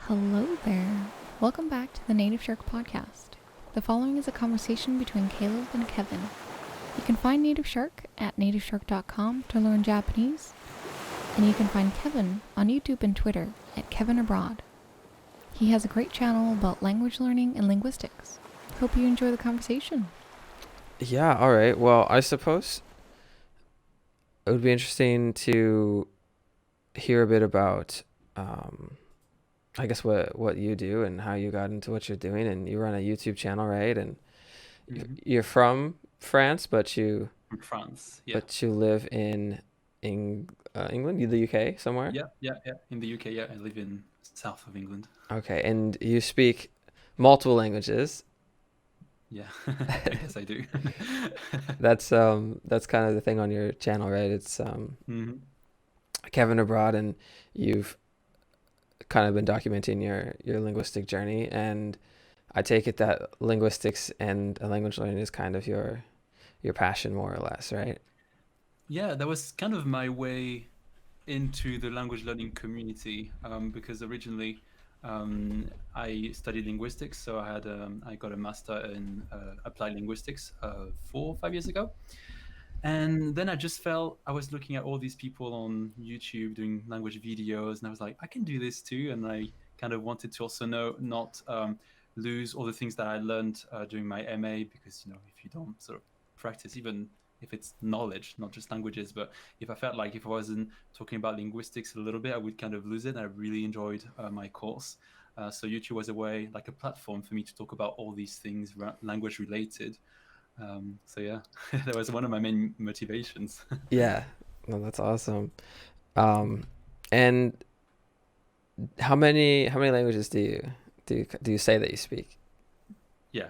Hello there. Welcome back to the NativShark podcast. The following is a conversation between Caleb and Kevin. You can find NativShark at nativeshark.com to learn Japanese, and you can find Kevin on YouTube and Twitter at Kevin Abroad. He has a great channel about language learning and linguistics. Hope you enjoy the conversation. Yeah, all right. Well, I suppose it would be interesting to hear a bit about, I guess what you do and how you got into what you're doing. And you run a YouTube channel, right? And you're from France, but you From France. Yeah. but you live in England, the UK, somewhere. Yeah. In the UK, yeah. I live in south of England. Okay, and you speak multiple languages. Yeah, I guess I do. That's kind of the thing on your channel, right? It's hmm Kevin Abroad, and you've kind of been documenting your linguistic journey, and I take it that linguistics and language learning is kind of your passion, more or less, right? Yeah, that was kind of my way into the language learning community because originally I studied linguistics, so I got a master in applied linguistics 4 or 5 years ago. And then I just felt I was looking at all these people on YouTube doing language videos, and I was like, I can do this too. And I kind of wanted to also not lose all the things that I learned during my MA, because if you don't sort of practice, even if it's knowledge, not just languages, but if I felt like if I wasn't talking about linguistics a little bit, I would kind of lose it. And I really enjoyed my course. So YouTube was a way, like a platform for me to talk about all these things language related. So yeah, that was one of my main motivations. Yeah, no, that's awesome. Um, and how many languages do you say that you speak? Yeah.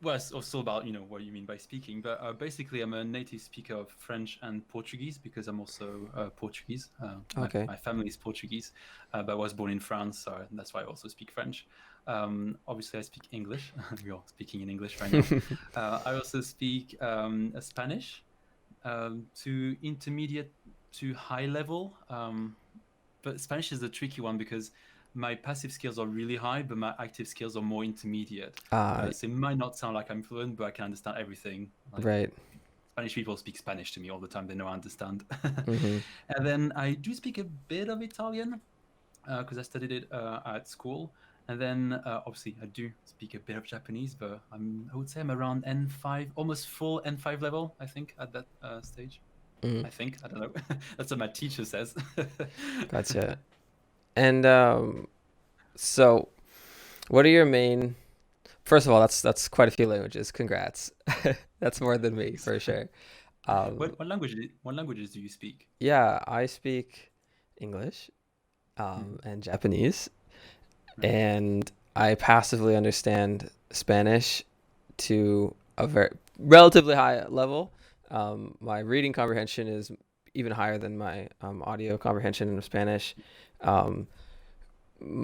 Well, it's also about what you mean by speaking, but basically, I'm a native speaker of French and Portuguese because I'm also Portuguese. My Okay. my family is Portuguese, but I was born in France, so that's why I also speak French. Obviously, I speak English. We're all speaking in English right now. I also speak Spanish to intermediate to high level. But Spanish is a tricky one because my passive skills are really high, but my active skills are more intermediate. Uh, So it might not sound like I'm fluent, but I can understand everything. Like right. Spanish people speak Spanish to me all the time; they know I understand. Mm-hmm. And then I do speak a bit of Italian because I studied it at school. And then obviously I do speak a bit of Japanese, but I would say I'm around N5, almost full N5 level, I think, at that stage. Mm-hmm. I think. I don't know. That's what my teacher says. Gotcha. And so what are your main? First of all, that's quite a few languages. Congrats. That's more than me Thanks. for sure. Um, What languages do you speak? yeah, I speak English, Mhm. and Japanese, Right. and I passively understand Spanish to a very relatively high level. My reading comprehension is even higher than my audio comprehension of Spanish. Um,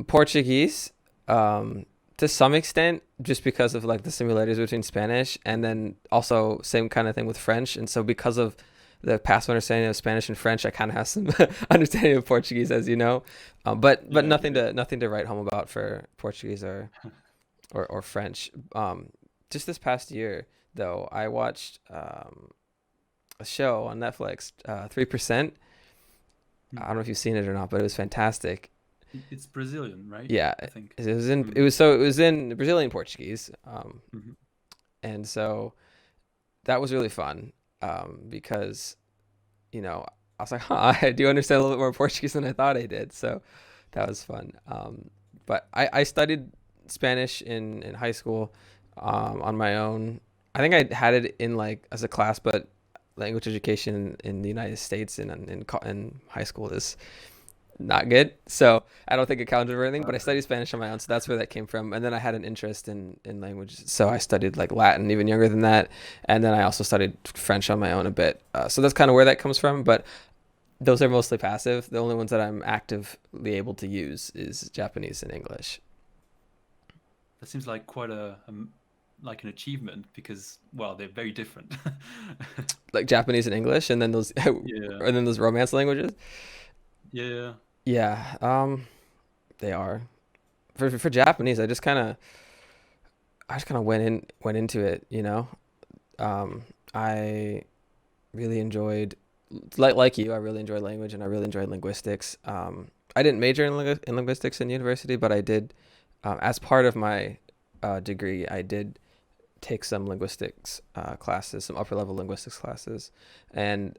Portuguese, to some extent, just because of like the similarities between Spanish, and then also same kind of thing with French. And so because of the passive understanding of Spanish and French, I kind of have some understanding of Portuguese, as you know, but Yeah, nothing to write home about for Portuguese or French. Just this past year, though, I watched a show on Netflix, 3%. I Mhm. don't know if you've seen it or not, but it was fantastic. It's Brazilian, right? Yeah, I think. it Mhm. was so it was in Brazilian Portuguese, Mhm. and so that was really fun, because I was like, huh, I do understand a little bit more Portuguese than I thought I did, so that was fun. But I studied Spanish in high school, on my own. I think I had it in like as a class, but language education in the United States in high school is not good. So I don't think it counted for anything, but I Okay. studied Spanish on my own. So that's where that came from. And then I had an interest in languages. So I studied like Latin even younger than that. And then I also studied French on my own a bit. So that's kind of where that comes from. But those are mostly passive. The only ones that I'm actively able to use is Japanese and English. That seems like quite like an achievement because well, they're very different. Like Japanese and English, and then those and Yeah. then those romance languages. Yeah. Yeah, they are. for Japanese, I just kind of went into it, you know. I really enjoyed, like you, I really enjoyed language and I really enjoyed linguistics. I didn't major in linguistics in university, but I did, as part of my degree, I did take some linguistics classes, some upper level linguistics classes, and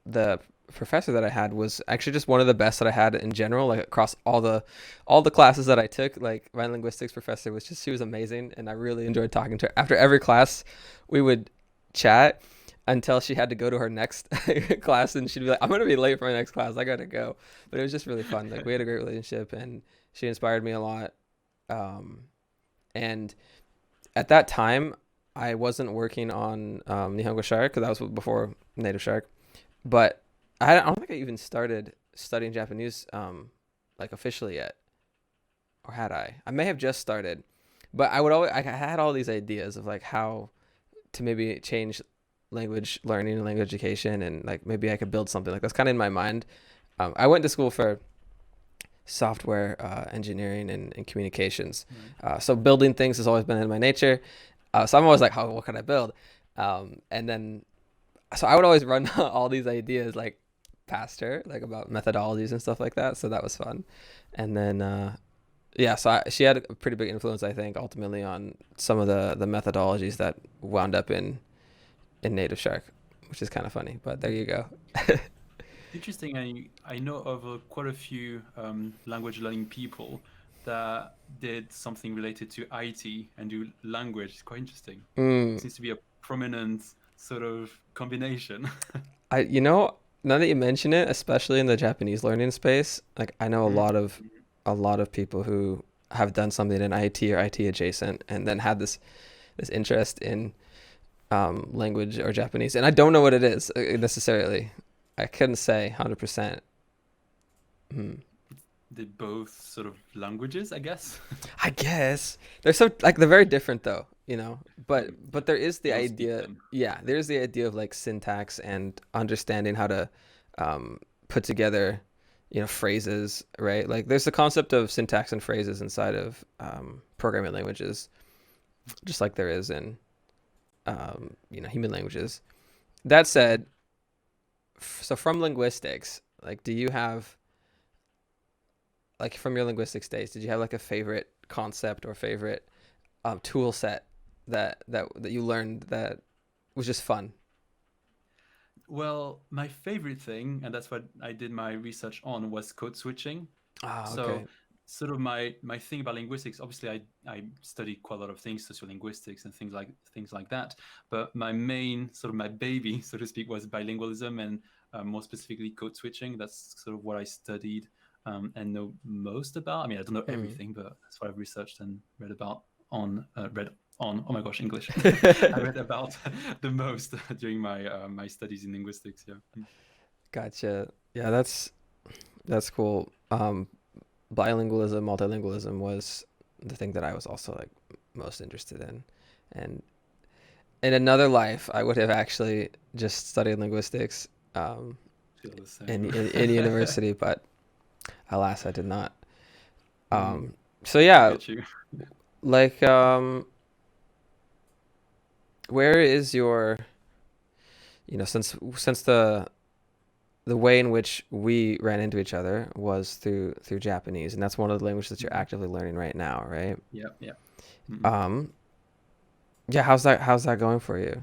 the professor that I had was actually just one of the best that I had in general, like across all the classes that I took. Like my linguistics professor was just, she was amazing, and I really enjoyed talking to her. After every class, we would chat until she had to go to her next class, and she'd be like, "I'm gonna be late for my next class. I gotta go." But it was just really fun. Like we had a great relationship, and she inspired me a lot. And at that time, I wasn't working on Nihongo Shark because that was before NativShark. But I don't think I even started studying Japanese like officially yet, or had I? I may have just started, but I had all these ideas of like how to maybe change language learning and language education, and like maybe I could build something like that's kind of in my mind. I went to school for software engineering and communications, so building things has always been in my nature. So I'm always like, what can I build? And then so I would always run all these ideas like past her, like about methodologies and stuff like that. So that was fun. And then yeah, so she had a pretty big influence, I think, ultimately on some of the methodologies that wound up in NativShark, which is kind of funny. But there you go. Interesting. I know of quite a few language learning people that did something related to IT and do language. It's quite interesting. Mm. Seems to be a prominent sort of combination. You know, now that you mention it, especially in the Japanese learning space, like I know a lot of people who have done something in IT or IT adjacent, and then had this interest in language or Japanese, and I don't know what it is necessarily. I couldn't say 100%. They're both sort of languages, I guess. I guess they're so like they're very different though, you know. But there is the You don't speak idea, them. yeah, there's the idea of like syntax and understanding how to put together, you know, phrases, right? Like there's the concept of syntax and phrases inside of programming languages, just like there is in you know, human languages. That said, so from linguistics, like, do you have like from your linguistics days, did you have like a favorite concept or favorite tool set that you learned that was just fun? Well, my favorite thing, and that's what I did my research on, was code switching. Ah, So okay. sort of my thing about linguistics, obviously I studied quite a lot of things, sociolinguistics and things like that. But my main sort of my baby, so to speak, was bilingualism, and more specifically code switching. That's sort of what I studied and know most about. I mean, I don't know Mm. everything, but that's what I've researched and read about read on. Oh my gosh, English! I read about the most during my studies in linguistics. Yeah. Gotcha. Yeah, that's cool. Bilingualism, multilingualism was the thing that I was also like most interested in. And in another life, I would have actually just studied linguistics Feel the in, same. in university, but alas, I did not. Mm, So I yeah, get you. like where is your, you know, since the way in which we ran into each other was through Japanese, and that's one of the languages that you're Mhm. actively learning right now, right? Yeah, yeah. Mhm. Um, yeah, how's that going for you?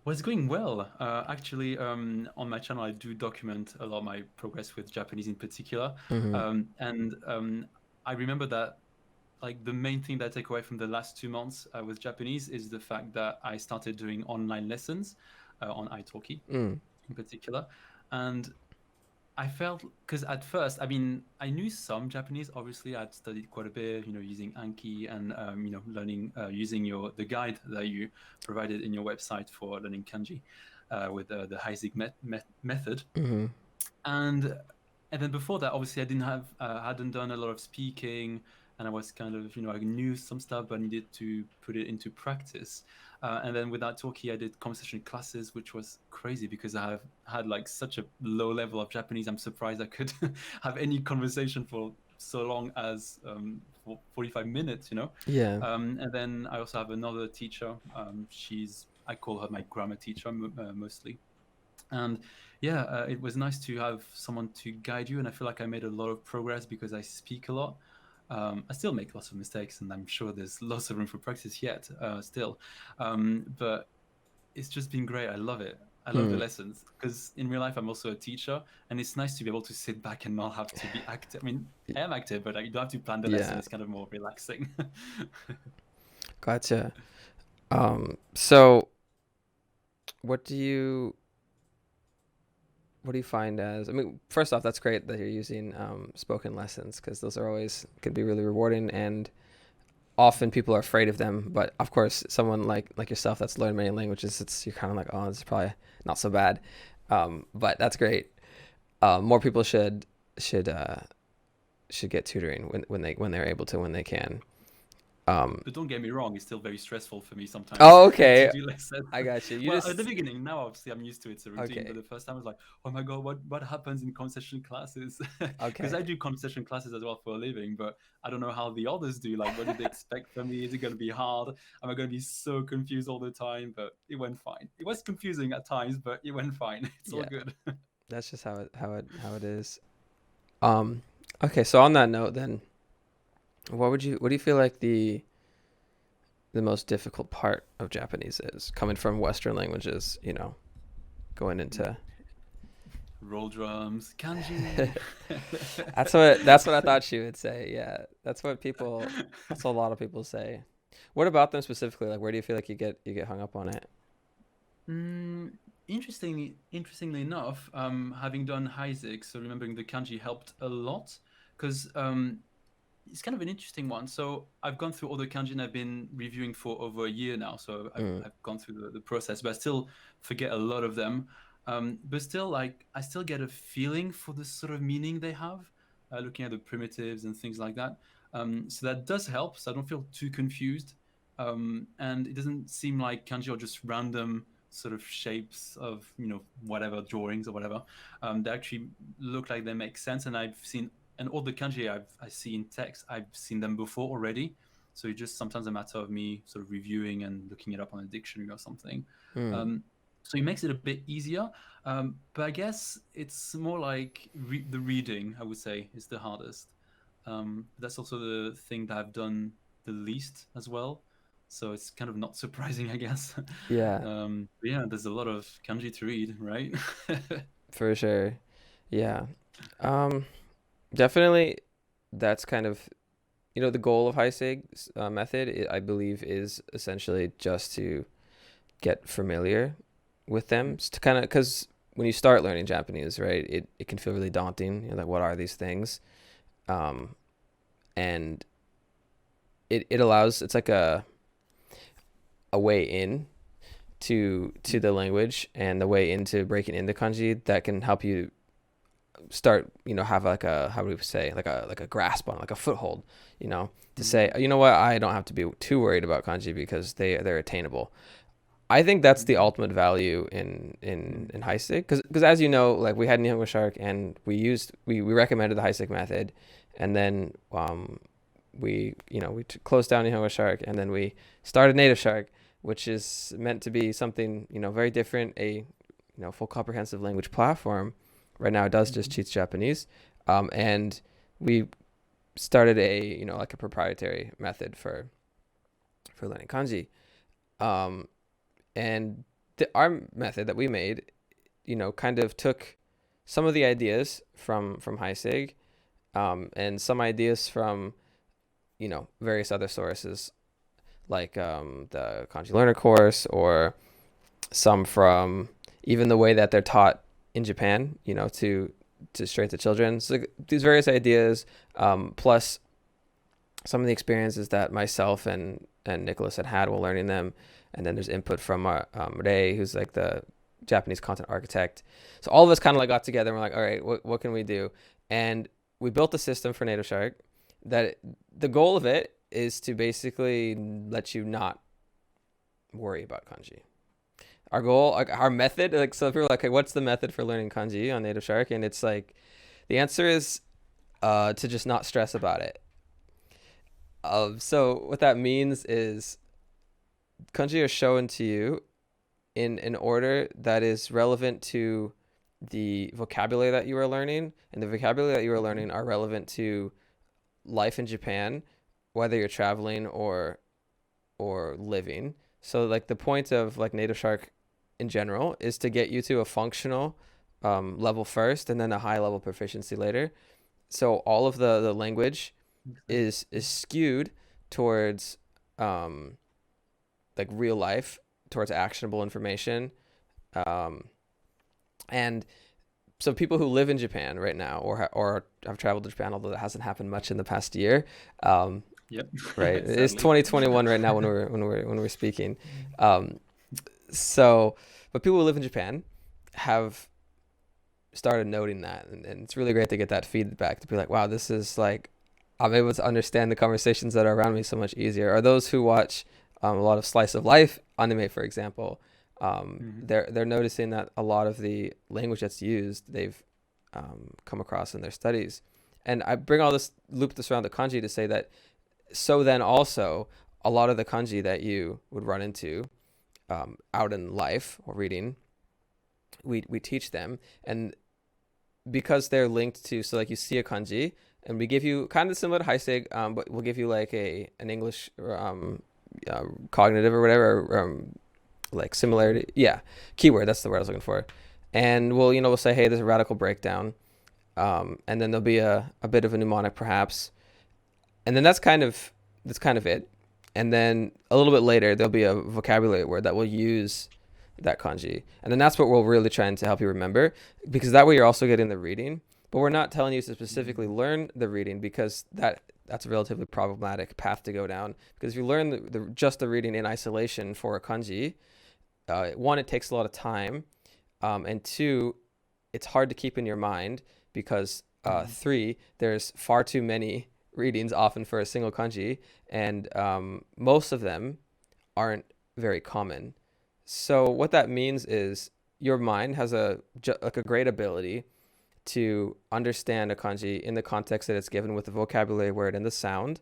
Well, it's going well. Actually, on my channel, I do document a lot of my progress with Japanese in particular. Mm-hmm. And I remember that like the main thing that I take away from the last 2 months with Japanese is the fact that I started doing online lessons on italki Mm. in particular. And I felt because at first, I mean, I knew some Japanese. Obviously, I'd studied quite a bit, using Anki and learning using the guide that you provided in your website for learning kanji with the Heisig method. Mm-hmm. And then before that, obviously, I didn't have hadn't done a lot of speaking, and I was kind of I knew some stuff, but I needed to put it into practice. And then with that talkie, I did conversation classes, which was crazy because I have had like such a low level of Japanese. I'm surprised I could have any conversation for so long as 45 minutes, you know. Yeah. And then I also have another teacher. I call her my grammar teacher mostly. And yeah, it was nice to have someone to guide you. And I feel like I made a lot of progress because I speak a lot. I still make lots of mistakes, and I'm sure there's lots of room for practice yet still. But it's just been great. I love it. I love the Hmm. lessons because in real life I'm also a teacher, and it's nice to be able to sit back and not have to be active. I mean, I am active, but you don't have to plan the lesson. Yeah. It's kind of more relaxing. Gotcha. So what do you find as, I mean, first off, that's great that you're using spoken lessons, because those are always could be really rewarding, and often people are afraid of them. But of course, someone like yourself that's learned many languages, you're kind of like, oh, this is probably not so bad. But that's great. More people should get tutoring when they're able to, when they can. But don't get me wrong, it's still very stressful for me sometimes Oh, to okay. do lessons. I got you. You Well, at the just beginning, now obviously I'm used to it, it's a routine. okay. But the first time I was like, oh my god, what happens in conversation classes? Because Okay. I do conversation classes as well for a living, but I don't know how the others do. Like, what do they expect from me? Is it going to be hard? Am I going to be so confused all the time? But it went fine. It was confusing at times, but it went fine. It's all Yeah, good. that's just how it is. Um, okay, so on that note, then, what do you feel like the most difficult part of Japanese is, coming from Western languages, going into Roll drums, kanji. that's what I thought she would say. Yeah, that's what a lot of people say. What about them specifically? Like, where do you feel like you get hung up on it? Mm, interestingly enough, having done Heisig, so remembering the kanji helped a lot because it's kind of an interesting one. So I've gone through all the kanji and I've been reviewing for over a year now. So Mm, I've gone through the process, but I still forget a lot of them. But still, like, I still get a feeling for the sort of meaning they have, looking at the primitives and things like that. So that does help. So I don't feel too confused. And it doesn't seem like kanji are just random sort of shapes of, whatever drawings or whatever. They actually look like they make sense. And I've seen, and all the kanji I see in text, I've seen them before already. So it's just sometimes a matter of me sort of reviewing and looking it up on a dictionary or something. mm, So it makes it a bit easier. But I guess it's more like the reading, I would say, is the hardest. That's also the thing that I've done the least as well. So it's kind of not surprising, I guess. yeah, But yeah, there's a lot of kanji to read, right? for sure. Yeah. Um, Definitely. That's kind of the goal of Heisig method. I believe is essentially just to get familiar with them, to kind of, because when you start learning Japanese, right, it can feel really daunting. Like, what are these things? Um, and it allows, it's like a way in to the language, and the way into breaking into kanji that can help you start, have like a, how do we say, like a grasp on, like a foothold, to say, you know what, I don't have to be too worried about kanji because they're attainable. I think that's the ultimate value in Heisig, because as you know, like, we had NativShark, and we recommended the Heisig method, and then we closed down NativShark, and then we started NativShark, which is meant to be something very different, a full comprehensive language platform. Right now, it does just teach Japanese, and we started like a proprietary method for learning kanji. And our method that we made, kind of took some of the ideas from Heisig, and some ideas from, various other sources, like the Kanji Learner course, or some from even the way that they're taught in Japan, to straight to children. So these various ideas, plus some of the experiences that myself and Nicholas had while learning them. And then there's input from Ray, who's like the Japanese content architect. So all of us kind of like got together and we're like, all right, what can we do? And we built a system for NativShark that the goal of it is to basically let you not worry about kanji. Our goal, like our method, like, so if you're like, okay, what's the method for learning kanji on NativShark? And it's like, the answer is to just not stress about it. So what that means is kanji are shown to you in an order that is relevant to the vocabulary that you are learning, and the vocabulary that you are learning are relevant to life in Japan, whether you're traveling or living. So like the point of like NativShark in general is to get you to a functional level first, and then a high level proficiency later. So all of the language is skewed towards like real life, towards actionable information, and so people who live in Japan right now or have traveled to Japan, although that hasn't happened much in the past year, Yep. right? It's 2021 right now when we're speaking. So, but people who live in Japan have started noting that, and it's really great to get that feedback to be like, wow, this is like, I'm able to understand the conversations that are around me so much easier. Or those who watch a lot of slice of life anime, for example, they're noticing that a lot of the language that's used, they've come across in their studies. And I bring all this, loop this around the kanji to say that, so then also a lot of the kanji that you would run into out in life or reading, we teach them. And because they're linked to, so like you see a kanji, and we give you kind of similar to Heisig, but we'll give you like an English cognitive or whatever, like similarity. Yeah, keyword, that's the word I was looking for. And we'll say, hey, there's a radical breakdown. And then there'll be a bit of a mnemonic perhaps. And then that's kind of it. And then a little bit later, there'll be a vocabulary word that will use that kanji. And then that's what we're really trying to help you remember, because that way you're also getting the reading. But we're not telling you to specifically learn the reading, because that's a relatively problematic path to go down. Because if you learn just the reading in isolation for a kanji, one, it takes a lot of time, and two, it's hard to keep in your mind, because three, there's far too many readings often for a single kanji, and most of them aren't very common. So what that means is your mind has a great ability to understand a kanji in the context that it's given, with the vocabulary word and the sound.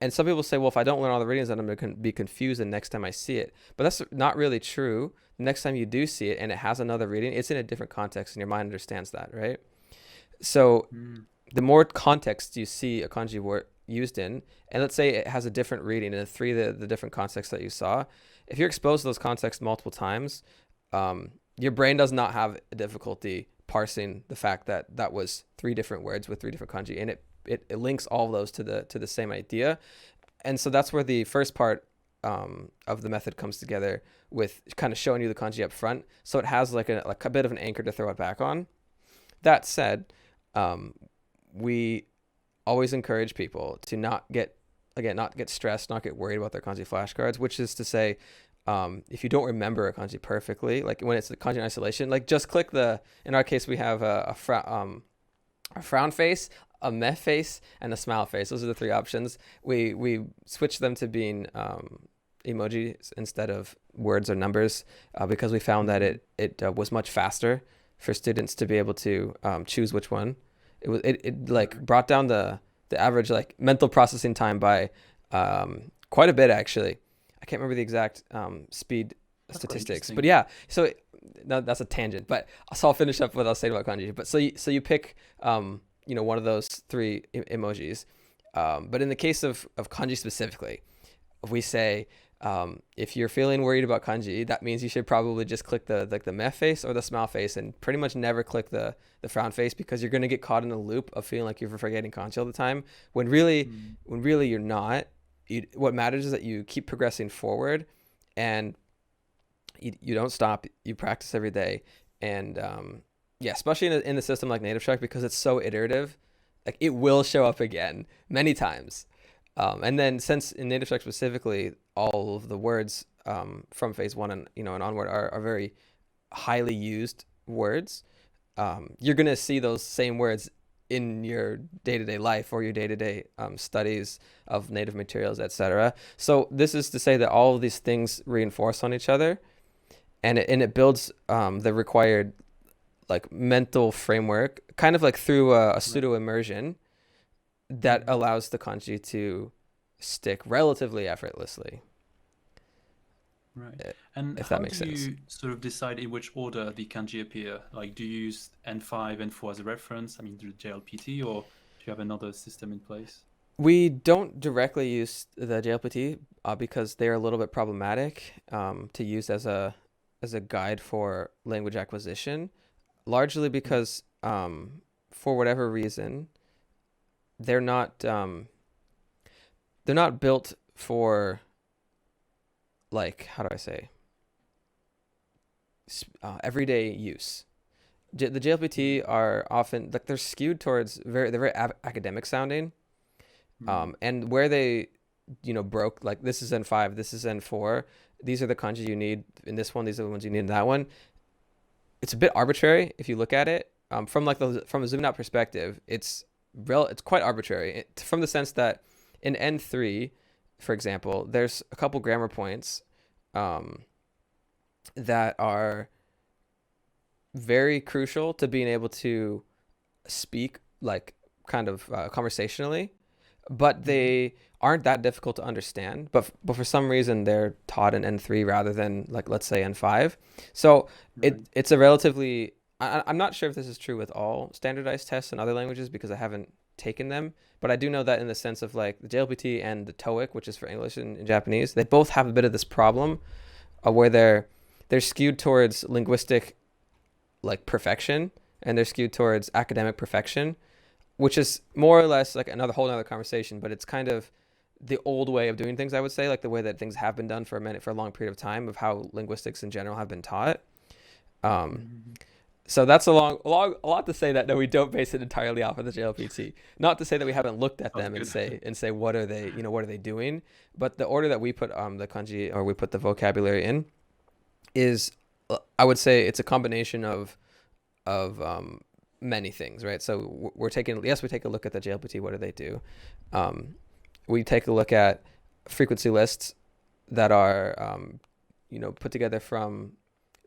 And some people say, well, if I don't learn all the readings, then I'm going to be confused the next time I see it. But that's not really true. The next time you do see it and it has another reading, it's in a different context, and your mind understands that, right? So the more context you see a kanji word used in, and let's say it has a different reading in the different contexts that you saw, if you're exposed to those contexts multiple times, your brain does not have a difficulty parsing the fact that that was 3 different words with 3 different kanji, and it links all of those to the same idea. And so that's where the first part of the method comes together, with kind of showing you the kanji up front, so it has like a bit of an anchor to throw it back on. That said, we always encourage people to not get stressed, not get worried about their kanji flashcards, which is to say, if you don't remember a kanji perfectly, like when it's the kanji in isolation, like just click in our case, we have a frown face, a meh face, and a smile face. Those are the 3 options. We switch them to being emojis instead of words or numbers, because we found that it was much faster for students to be able to choose which one. It like brought down the average like mental processing time by quite a bit, actually. I can't remember the exact speed statistics, but yeah. So that's a tangent, but so I'll finish up what I'll say about kanji. But so you pick one of those 3 emojis, but in the case of kanji specifically, we say, if you're feeling worried about kanji, that means you should probably just click the meh face or the smile face, and pretty much never click the frown face, because you're going to get caught in a loop of feeling like you're forgetting kanji all the time, when really you're not. What matters is that you keep progressing forward, and you don't stop. You practice every day, and especially in the system like NativShark, because it's so iterative, like it will show up again many times. And then since in NativShark specifically, all of the words from phase 1 and onward are very highly used words, you're gonna see those same words in your day-to-day life or your day-to-day studies of native materials, etc. So this is to say that all of these things reinforce on each other, and it builds the required like mental framework, kind of like through a pseudo immersion, that allows the kanji to stick relatively effortlessly. Right. And If how that makes do sense. you sort of decide in which order the kanji appear? Like, do you use N5, N4 as a reference? I mean, do JLPT, or do you have another system in place? We don't directly use the JLPT because they're a little bit problematic to use as a guide for language acquisition, largely because for whatever reason they're not built for, like, how do I say, everyday use. The JLPT are often, like, they're skewed towards they're very academic sounding. And where they, broke, like, this is N5, this is N4, these are the kanji you need in this one, these are the ones you need in that one. It's a bit arbitrary if you look at it. From a zoomed out perspective, it's quite arbitrary from the sense that in N3, for example, there's a couple grammar points that are very crucial to being able to speak, like, kind of conversationally, but they aren't that difficult to understand. But for some reason, they're taught in N3 rather than, like, let's say N5. So it's a relatively, I'm not sure if this is true with all standardized tests in other languages because I haven't taken them, but I do know that in the sense of, like, the JLPT and the TOEIC, which is for English and Japanese, they both have a bit of this problem where they're skewed towards linguistic, like, perfection, and they're skewed towards academic perfection, which is more or less like another whole other conversation, but it's kind of the old way of doing things, I would say, like the way that things have been done for a long period of time of how linguistics in general have been taught. So that's a lot to say that no, we don't base it entirely off of the JLPT. Not to say that we haven't looked at them and say what are they, what are they doing? But the order that we put the kanji, or we put the vocabulary in, is, I would say, it's a combination of many things, right? So we take a look at the JLPT. What do they do? We take a look at frequency lists that are put together from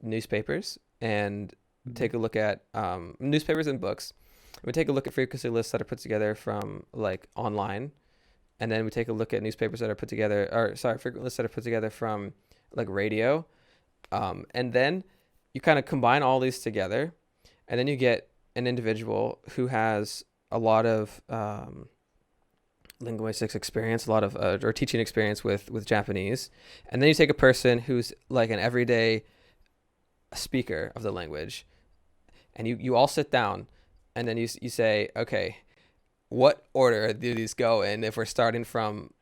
newspapers, and take a look at newspapers and books. We take a look at frequency lists that are put together from, like, online, and then we take a look at newspapers that are put together, frequent lists that are put together from, like, radio, and then you kind of combine all these together, and then you get an individual who has a lot of linguistics experience, a lot of or teaching experience with Japanese, and then you take a person who's like an everyday speaker of the language, and you all sit down, and then you say, okay, what order do these go in if we're starting from,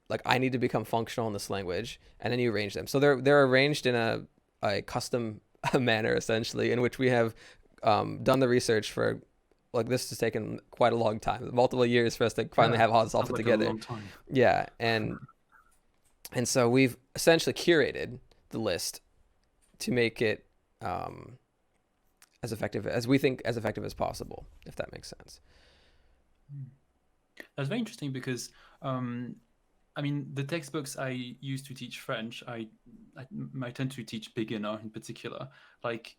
like, I need to become functional in this language, and then you arrange them. So they're arranged in a custom manner, essentially, in which we have done the research for, like, this has taken quite a long time, multiple years for us to finally have all this all put together. A long time. Yeah, and so we've essentially curated the list to make it as effective as possible, if that makes sense. That's very interesting because I mean, the textbooks I use to teach French, I tend to teach beginner in particular. Like,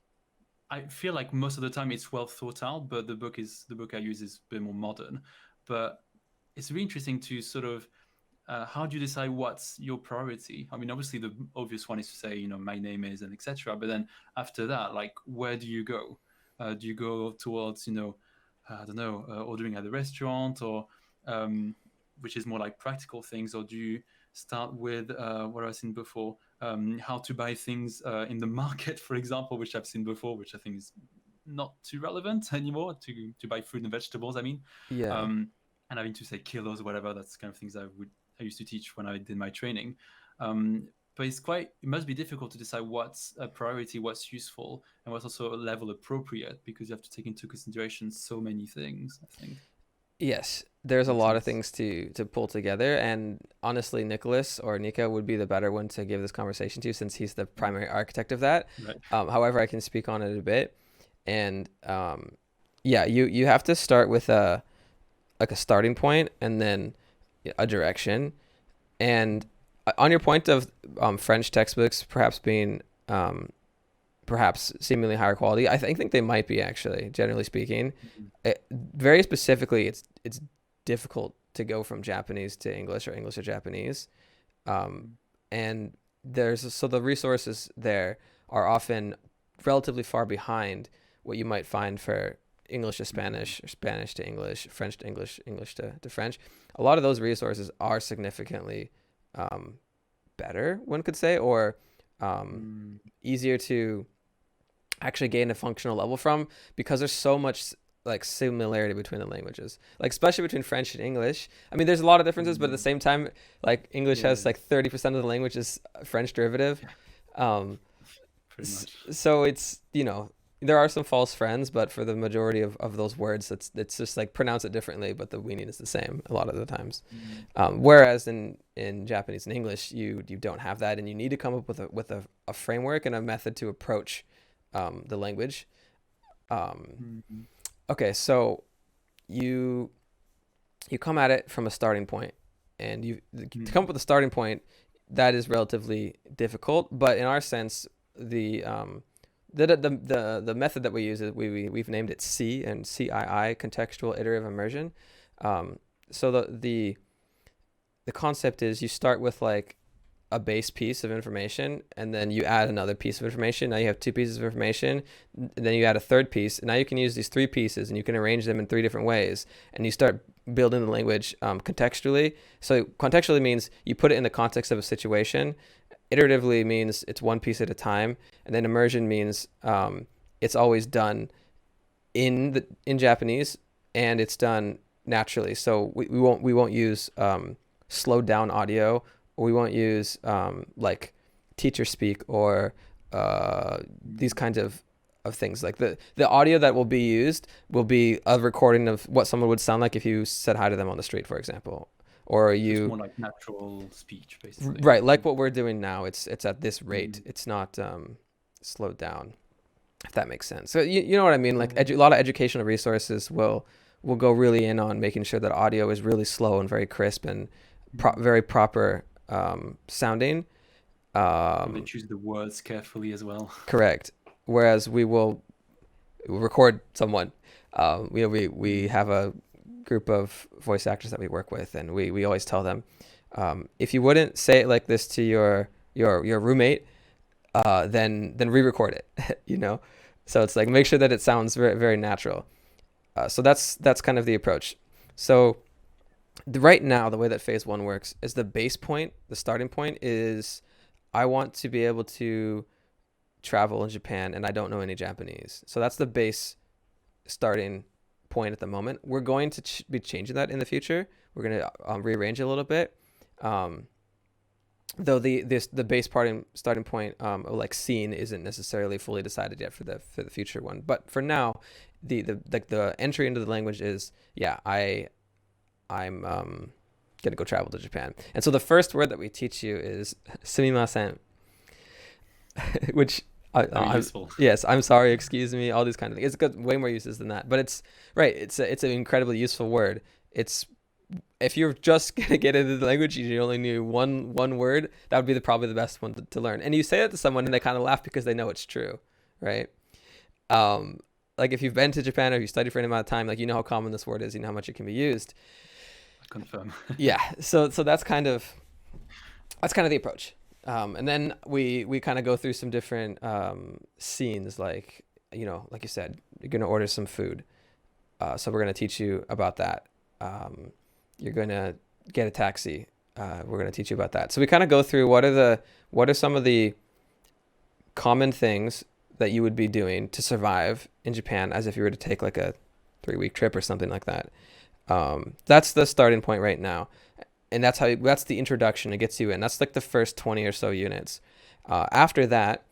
I feel like most of the time it's well thought out, but the book I use is a bit more modern. But it's really interesting to sort of how do you decide what's your priority? I mean, obviously the obvious one is to say, my name is, and etc. But then after that, like, where do you go? Do you go towards, I don't know, ordering at the restaurant, or which is more like practical things, or do you start with what I've seen before, how to buy things in the market, for example, which I've seen before, which I think is not too relevant anymore, to buy fruit and vegetables, I mean. Yeah. And having to say kilos, whatever, that's kind of things I used to teach when I did my training. But it must be difficult to decide what's a priority, what's useful, and what's also a level appropriate, because you have to take into consideration so many things, I think. Yes, there's a lot of things to pull together, and honestly, Nicholas or Nika would be the better one to give this conversation to, since he's the primary architect of that. Right. However, I can speak on it a bit, and you have to start with a starting point and then a direction. And on your point of French textbooks perhaps being perhaps seemingly higher quality, I think they might be, actually, generally speaking. Very specifically, it's difficult to go from Japanese to English or English to Japanese. And so the resources there are often relatively far behind what you might find for English to Spanish, or Spanish to English, French to English, English to French. A lot of those resources are significantly better, one could say, or easier to actually gain a functional level from, because there's so much like similarity between the languages, like especially between French and English. I mean, there's a lot of differences, but at the same time, like English has like 30% of the language is French derivative. Pretty much. So it's, there are some false friends, but for the majority of those words, it's just like pronounce it differently, but the meaning is the same a lot of the times. Whereas in Japanese and English, you don't have that, and you need to come up with a framework and a method to approach the language. Okay, so you come at it from a starting point, and to come up with a starting point, that is relatively difficult. But in our sense, the method that we use is we've named it C and CII, Contextual Iterative Immersion. So the concept is you start with like a base piece of information, and then you add another piece of information. Now you have two pieces of information, and then you add a third piece, and now you can use these three pieces and you can arrange them in three different ways, and you start building the language contextually. So contextually means you put it in the context of a situation. Iteratively means it's one piece at a time, and then immersion means it's always done in Japanese, and it's done naturally. So we won't use slowed down audio, or we won't use like teacher speak, or these kinds of things. Like the audio that will be used will be a recording of what someone would sound like if you said hi to them on the street, for example. Or it's more like natural speech, basically. Right, like what we're doing now. It's at this rate. It's not slowed down, if that makes sense. So you know what I mean? Like a lot of educational resources will go really in on making sure that audio is really slow and very crisp and very proper sounding. They choose the words carefully as well. Correct. Whereas we'll record someone. We have a group of voice actors that we work with, and we always tell them, if you wouldn't say it like this to your roommate, then re-record it. So it's like, make sure that it sounds very, very natural. So that's kind of the approach. So right now, the way that phase 1 works is the base point, the starting point is, I want to be able to travel in Japan and I don't know any Japanese. So that's the base starting point at the moment. We're going to be changing that in the future. We're going to rearrange it a little bit. Though the base starting point, like scene, isn't necessarily fully decided yet for the future one. But for now, the entry into the language is, I'm gonna go travel to Japan. And so the first word that we teach you is sumimasen, which I'm sorry, excuse me, all these kind of things. It's got way more uses than that, but it's right. It's an incredibly useful word. It's, if you're just gonna get into the language, you only knew one word, that would be probably the best one to learn. And you say that to someone and they kind of laugh because they know it's true, right? Like if you've been to Japan or you studied for any amount of time, like you know how common this word is, you know how much it can be used. I confirm. Yeah. So that's kind of the approach. And then we kind of go through some different scenes, like, like you said, you're going to order some food. So we're going to teach you about that. You're going to get a taxi. We're going to teach you about that. So we kind of go through what are some of the common things that you would be doing to survive in Japan, as if you were to take like a 3-week trip or something like that. That's the starting point right now. And that's the introduction. It gets you in. That's like the first 20 or so units. After that,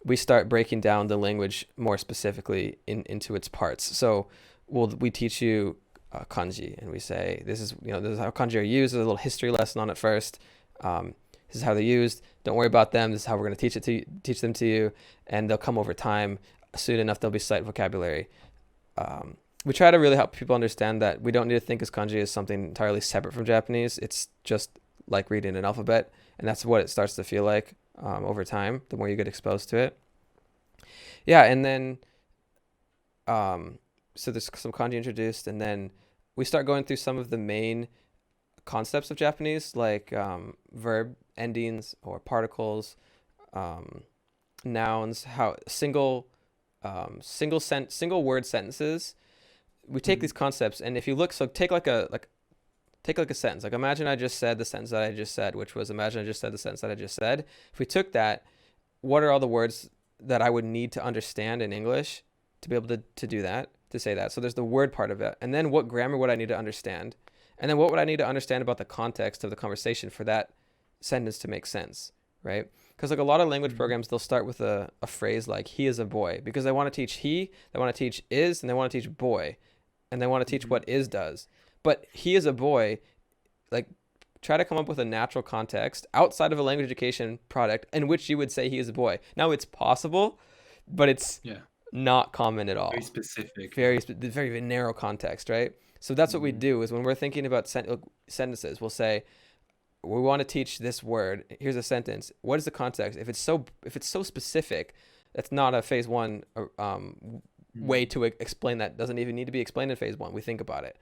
we start breaking down the language more specifically into its parts. So we teach you kanji, and we say, this is how kanji are used. There's a little history lesson on it first. This is how they're used. Don't worry about them. This is how we're going to teach them to you, and they'll come over time. Soon enough, they'll be sight vocabulary. We try to really help people understand that we don't need to think of kanji as something entirely separate from Japanese. It's just like reading an alphabet, and that's what it starts to feel like over time, the more you get exposed to it. Yeah, and then so there's some kanji introduced, and then we start going through some of the main concepts of Japanese, like verb endings or particles, nouns, how single word sentences. We take these concepts, and if you look, so take like a sentence. Like imagine I just said the sentence that I just said, which was imagine I just said the sentence that I just said. If we took that, what are all the words that I would need to understand in English to be able to do that, to say that? So there's the word part of it, and then what grammar would I need to understand? And then what would I need to understand about the context of the conversation for that sentence to make sense, right? Because like a lot of language programs, they'll start with a phrase like he is a boy, because they want to teach he, they want to teach is, and they want to teach boy, and they want to teach what is does. But he is a boy, like try to come up with a natural context outside of a language education product in which you would say he is a boy. Now it's possible, but it's not common at all. Very specific. Very narrow context, right? So that's what we do, is when we're thinking about sentences, we'll say, we want to teach this word. Here's a sentence. What is the context? If it's so specific, that's not a phase one way to explain that. Doesn't even need to be explained in phase one. We think about it.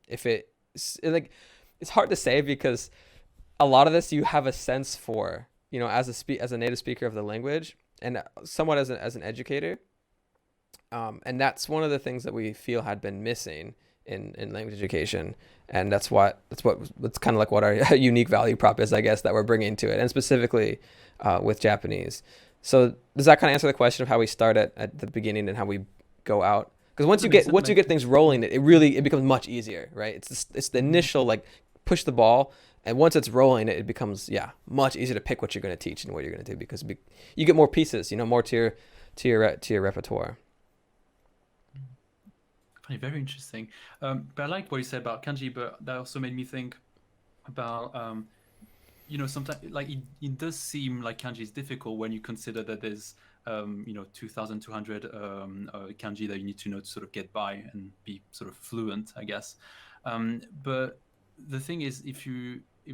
It's hard to say, because a lot of this you have a sense for, as a native speaker of the language, and somewhat as an educator. And that's one of the things that we feel had been missing in language education, and that's kind of like what our unique value prop is, I guess, that we're bringing to it, and specifically with Japanese. So does that kind of answer the question of how we start at the beginning and how we go out? Because once you get things rolling, it becomes much easier, right? It's the initial like push the ball, and once it's rolling, it becomes much easier to pick what you're going to teach and what you're going to do, because you get more pieces, more to your repertoire. Very interesting. But I like what you said about kanji, but that also made me think about, sometimes like it does seem like kanji is difficult when you consider that there's, 2,200 kanji that you need to know to sort of get by and be sort of fluent, I guess. But the thing is, if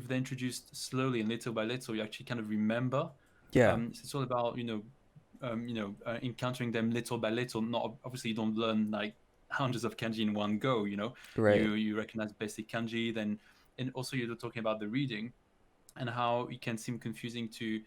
they're introduced slowly and little by little, you actually kind of remember. Yeah. So it's all about, encountering them little by little. Not obviously you don't learn like hundreds of kanji in one go, Right. You recognize basic kanji, then, and also you're talking about the reading and how it can seem confusing to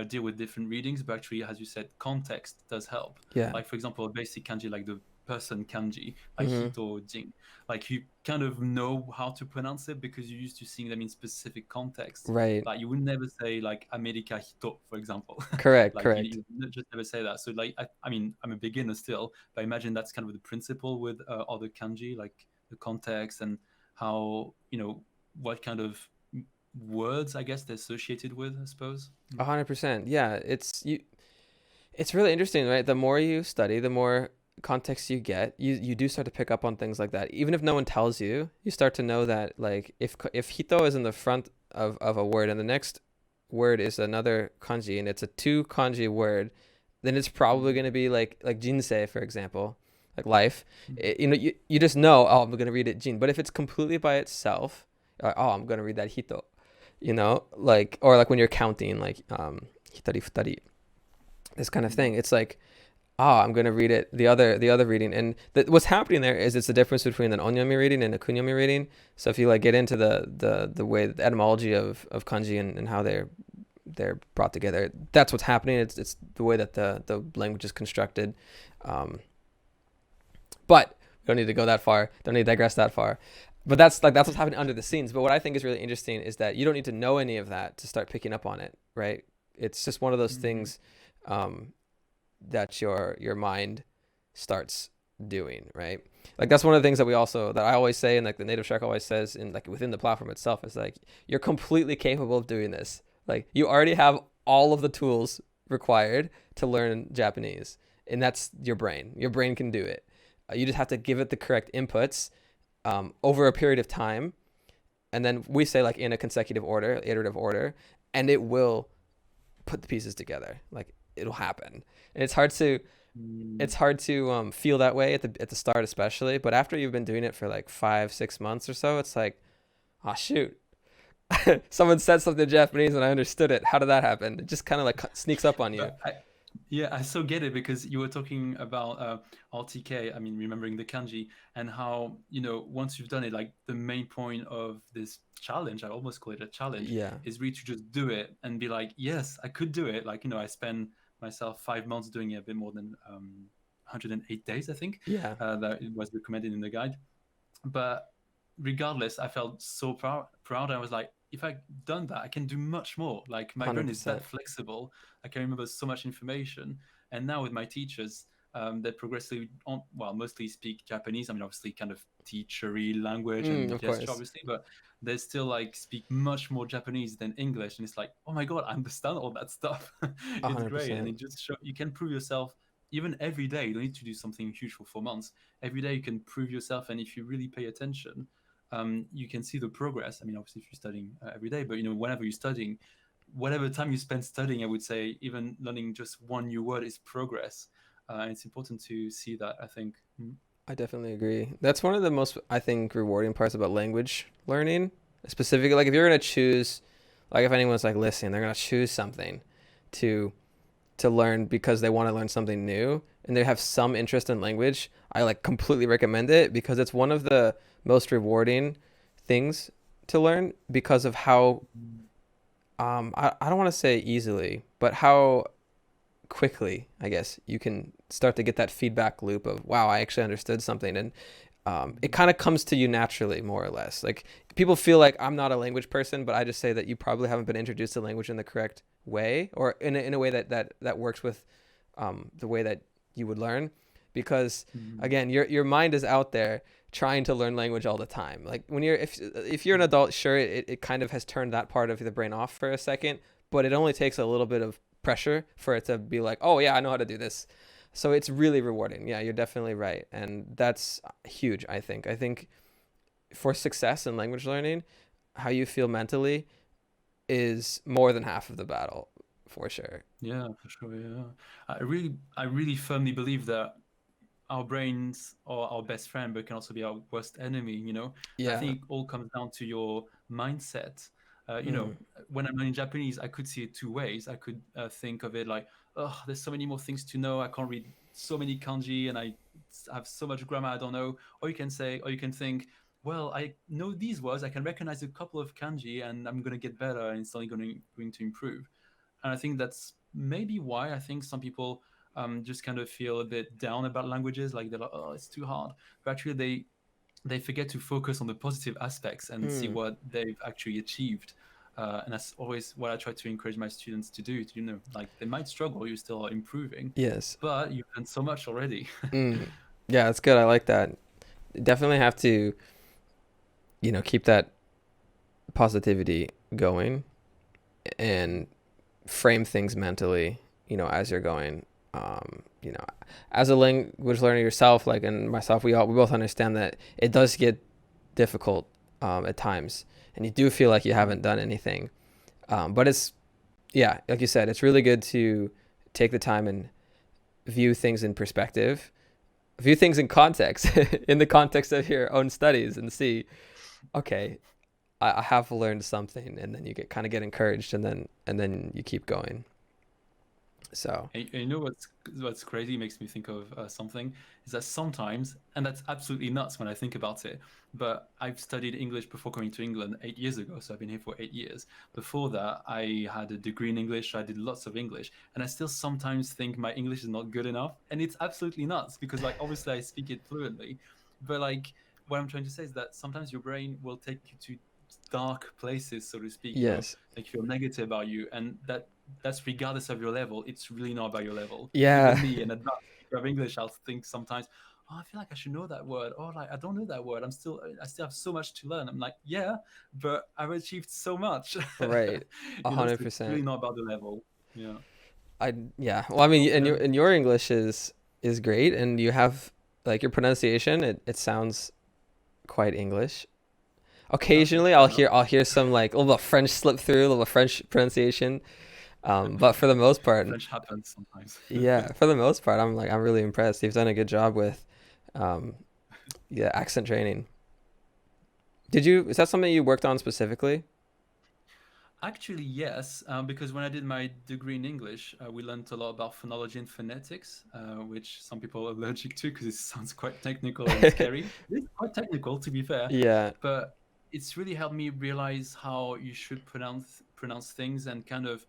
deal with different readings, but actually, as you said, context does help. Like for example, a basic kanji like the person kanji, like hito, jin, like you kind of know how to pronounce it because you're used to seeing them in specific contexts. Right. Like you would never say like America hito, for example. Correct. Like correct. You just never say that. So like I mean, I'm a beginner still, but I imagine that's kind of the principle with other kanji, like the context and how what kind of words I guess they're associated with, I suppose. 100%. Yeah, it's really interesting, right? The more you study, the more context you get, you do start to pick up on things like that. Even if no one tells you, you start to know that, like, if hito is in the front of a word and the next word is another kanji and it's a 2 kanji word, then it's probably going to be like jinsei, for example, like life. You just know, oh, I'm going to read it jin. But if it's completely by itself, oh, I'm going to read that hito, like, or like when you're counting, like hitari futari, this kind of thing. It's like, I'm going to read it the other reading. And what's happening there is it's the difference between an onyomi reading and a kunyomi reading. So if you like get into the way, the etymology of kanji and how they're brought together, that's what's happening. It's the way that the language is constructed. But we don't need to go that far. Don't need to digress that far. But that's what's happening under the scenes. But what I think is really interesting is that you don't need to know any of that to start picking up on it, right? It's just one of those things that your mind starts doing, right? Like that's one of the things that I always say, and like the NativShark always says, in like within the platform itself, is like, you're completely capable of doing this. Like you already have all of the tools required to learn Japanese, and that's your brain. Your brain can do it. You just have to give it the correct inputs over a period of time, and then we say like in a consecutive order, iterative order, and it will put the pieces together. Like it'll happen. And it's hard to feel that way at the start, especially. But after you've been doing it for like 5-6 months or so, it's like, oh shoot, someone said something in Japanese and I understood it. How did that happen? It just kind of like sneaks up on you. Yeah, I so get it because you were talking about RTK, I mean, remembering the kanji, and how, once you've done it, like the main point of this challenge, I almost call it a challenge, Yeah. is really to just do it and be like, yes, I could do it. Like, I spent myself 5 months doing it, a bit more than 108 days, I think, Yeah. that it was recommended in the guide. But regardless, I felt so proud. I was like, if I done that, I can do much more. Like my brain is that 100%. flexible. I can remember so much information. And now with my teachers, they progressively mostly speak Japanese. I mean, obviously kind of teachery language and Of gesture, course. obviously, but they still like speak much more Japanese than English. And it's like, oh my God, I understand all that stuff. It's great. And 100%. it just show you can prove yourself even every day. You don't need to do something huge for 4 months. Every day you can prove yourself. And if you really pay attention, you can see the progress. I mean, obviously, if you're studying every day, but whenever you're studying, whatever time you spend studying, I would say even learning just one new word is progress. And it's important to see that, I think. I definitely agree. That's one of the most, I think, rewarding parts about language learning. Specifically, like if you're gonna choose, like if anyone's like listening, they're gonna choose something to learn because they want to learn something new and they have some interest in language. I like completely recommend it because it's one of the most rewarding things to learn because of how I don't want to say easily, but how quickly, I guess, you can start to get that feedback loop of, wow, I actually understood something. And it kind of comes to you naturally, more or less. Like people feel like I'm not a language person, but I just say that you probably haven't been introduced to language in the correct way or in a way that works with the way that you would learn. Because again, your mind is out there trying to learn language all the time. Like when if you're an adult, sure, it kind of has turned that part of the brain off for a second, but it only takes a little bit of pressure for it to be like, oh yeah, I know how to do this. So it's really rewarding. Yeah, you're definitely right. And that's huge, I think. I think for success in language learning, how you feel mentally is more than half of the battle, for sure. Yeah, for sure. Yeah, I really firmly believe that our brains are our best friend, but can also be our worst enemy. And I Yeah. think it all comes down to your mindset. Uh, you know, Mm. when I'm learning Japanese, I could see it two ways. I could think of it like, oh, there's so many more things to know. I can't read so many kanji, and I have so much grammar I don't know. Or you can think, well, I know these words. I can recognize a couple of kanji, and I'm going to get better, and it's only going to improve. And I think that's maybe why I think some people just kind of feel a bit down about languages, like they're like, oh, it's too hard. But actually, they forget to focus on the positive aspects and see Mm. what they've actually achieved. And that's always what I try to encourage my students to do. Like they might struggle, you still are improving, Yes. but you've done so much already. Mm. Yeah, that's good. I like that. Definitely have to, keep that positivity going and frame things mentally, as you're going. You know, as a language learner yourself, like and myself, we both understand that it does get difficult at times, and you do feel like you haven't done anything. But it's yeah, like you said, it's really good to take the time and view things in perspective, view things in context, in the context of your own studies, and see, okay, I have learned something, and then you get encouraged, and then you keep going. So And you know what's crazy makes me think of something is that sometimes, and that's absolutely nuts when I think about it. But I've studied English before coming to England 8 years ago, so I've been here for 8 years. Before that, I had a degree in English, so I did lots of English, and I still sometimes think my English is not good enough, and it's absolutely nuts because, like, obviously I speak it fluently, but like what I'm trying to say is that sometimes your brain will take you to dark places, so to speak. yes, Like feel negative about you, and that's regardless of your level. It's really not about your level. Even yeah, me, an advanced speaker of English, I'll think sometimes, oh, I feel like I should know that word. Or like, I don't know that word. I still have so much to learn. I'm like, yeah, but I've achieved so much. right, a hundred So it's really percent. not about the level. Yeah. Yeah. Well, I mean, and Yeah. your English is great, and you have like your pronunciation. It sounds quite English. Okay, Occasionally, fair enough. I'll hear some like a little bit of French slip through, a little bit of French pronunciation. But for the most part, French happens sometimes. yeah, for the most part, I'm really impressed. You've done a good job with, um, yeah, accent training. Is that something you worked on specifically? Actually, yes, because when I did my degree in English, we learned a lot about phonology and phonetics, which some people are allergic to because it sounds quite technical and scary. It's quite technical, to be fair, Yeah. but it's really helped me realize how you should pronounce things, and kind of,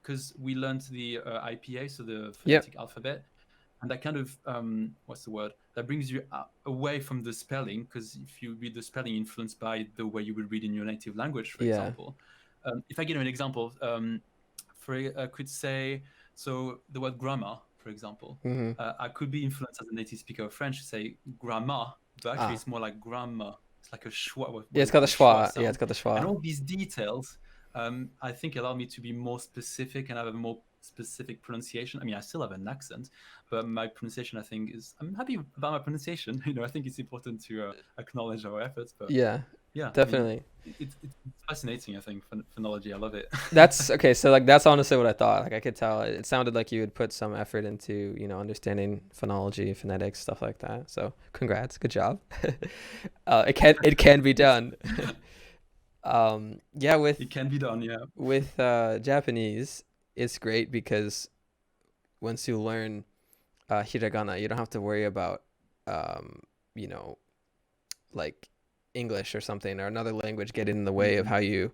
because we learned the IPA, so the Yep. phonetic alphabet, and that kind of what's the word, that brings you away from the spelling, because if you read the spelling influenced by the way you would read in your native language, for Yeah. example. If I give you an example, I could say, so the word grammar, for example, Mm-hmm. I could be influenced as a native speaker of French to say grammar, but actually it's more like grammar. It's like a schwa, what Yeah, we it's called call the schwa schwa. Yeah, sound. it's called the And schwa. all these details, I think, allow me to be more specific and have a more specific pronunciation. I mean, I still have an accent, but my pronunciation, I think, I'm happy about my pronunciation. I think it's important to acknowledge our efforts, but Yeah, yeah, I mean, definitely. it's fascinating. I think phonology, I love it. That's okay. So like that's honestly what I thought. Like I could tell it sounded like you would put some effort into, understanding phonology, phonetics, stuff like that. So congrats, good job. It can be done. Yeah, It can be done. Yeah. with Japanese, it's great because once you learn hiragana, you don't have to worry about you know like English or something or another language getting in the way of how you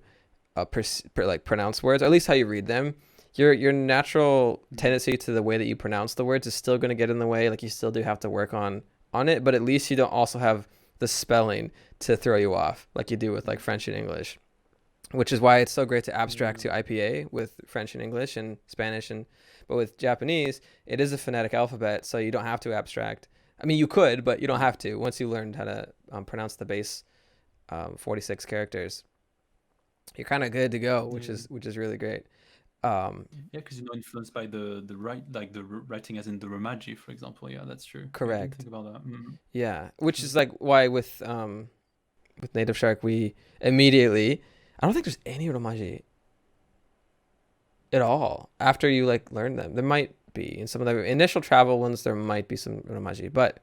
pronounce words, or at least how you read them. Your natural tendency to the way that you pronounce the words is still going to get in the way. Like you still do have to work on it, but at least you don't also have the spelling to throw you off like you do with like French and English, which is why it's so great to abstract to IPA with French and English and Spanish, but with Japanese it is a phonetic alphabet, so you don't have to abstract. I mean, you could, but you don't have to once you learned how to pronounce the base 46 characters. You're kind of good to go, which is really great. Yeah, because you're not influenced by the writing, as in the Romaji, for example. Yeah, that's true. I didn't Correct. think about that. Yeah, which is like why with NativShark we immediately, I don't think there's any romaji at all after you like learn them. There might be in some of the initial travel ones. There might be some romaji, but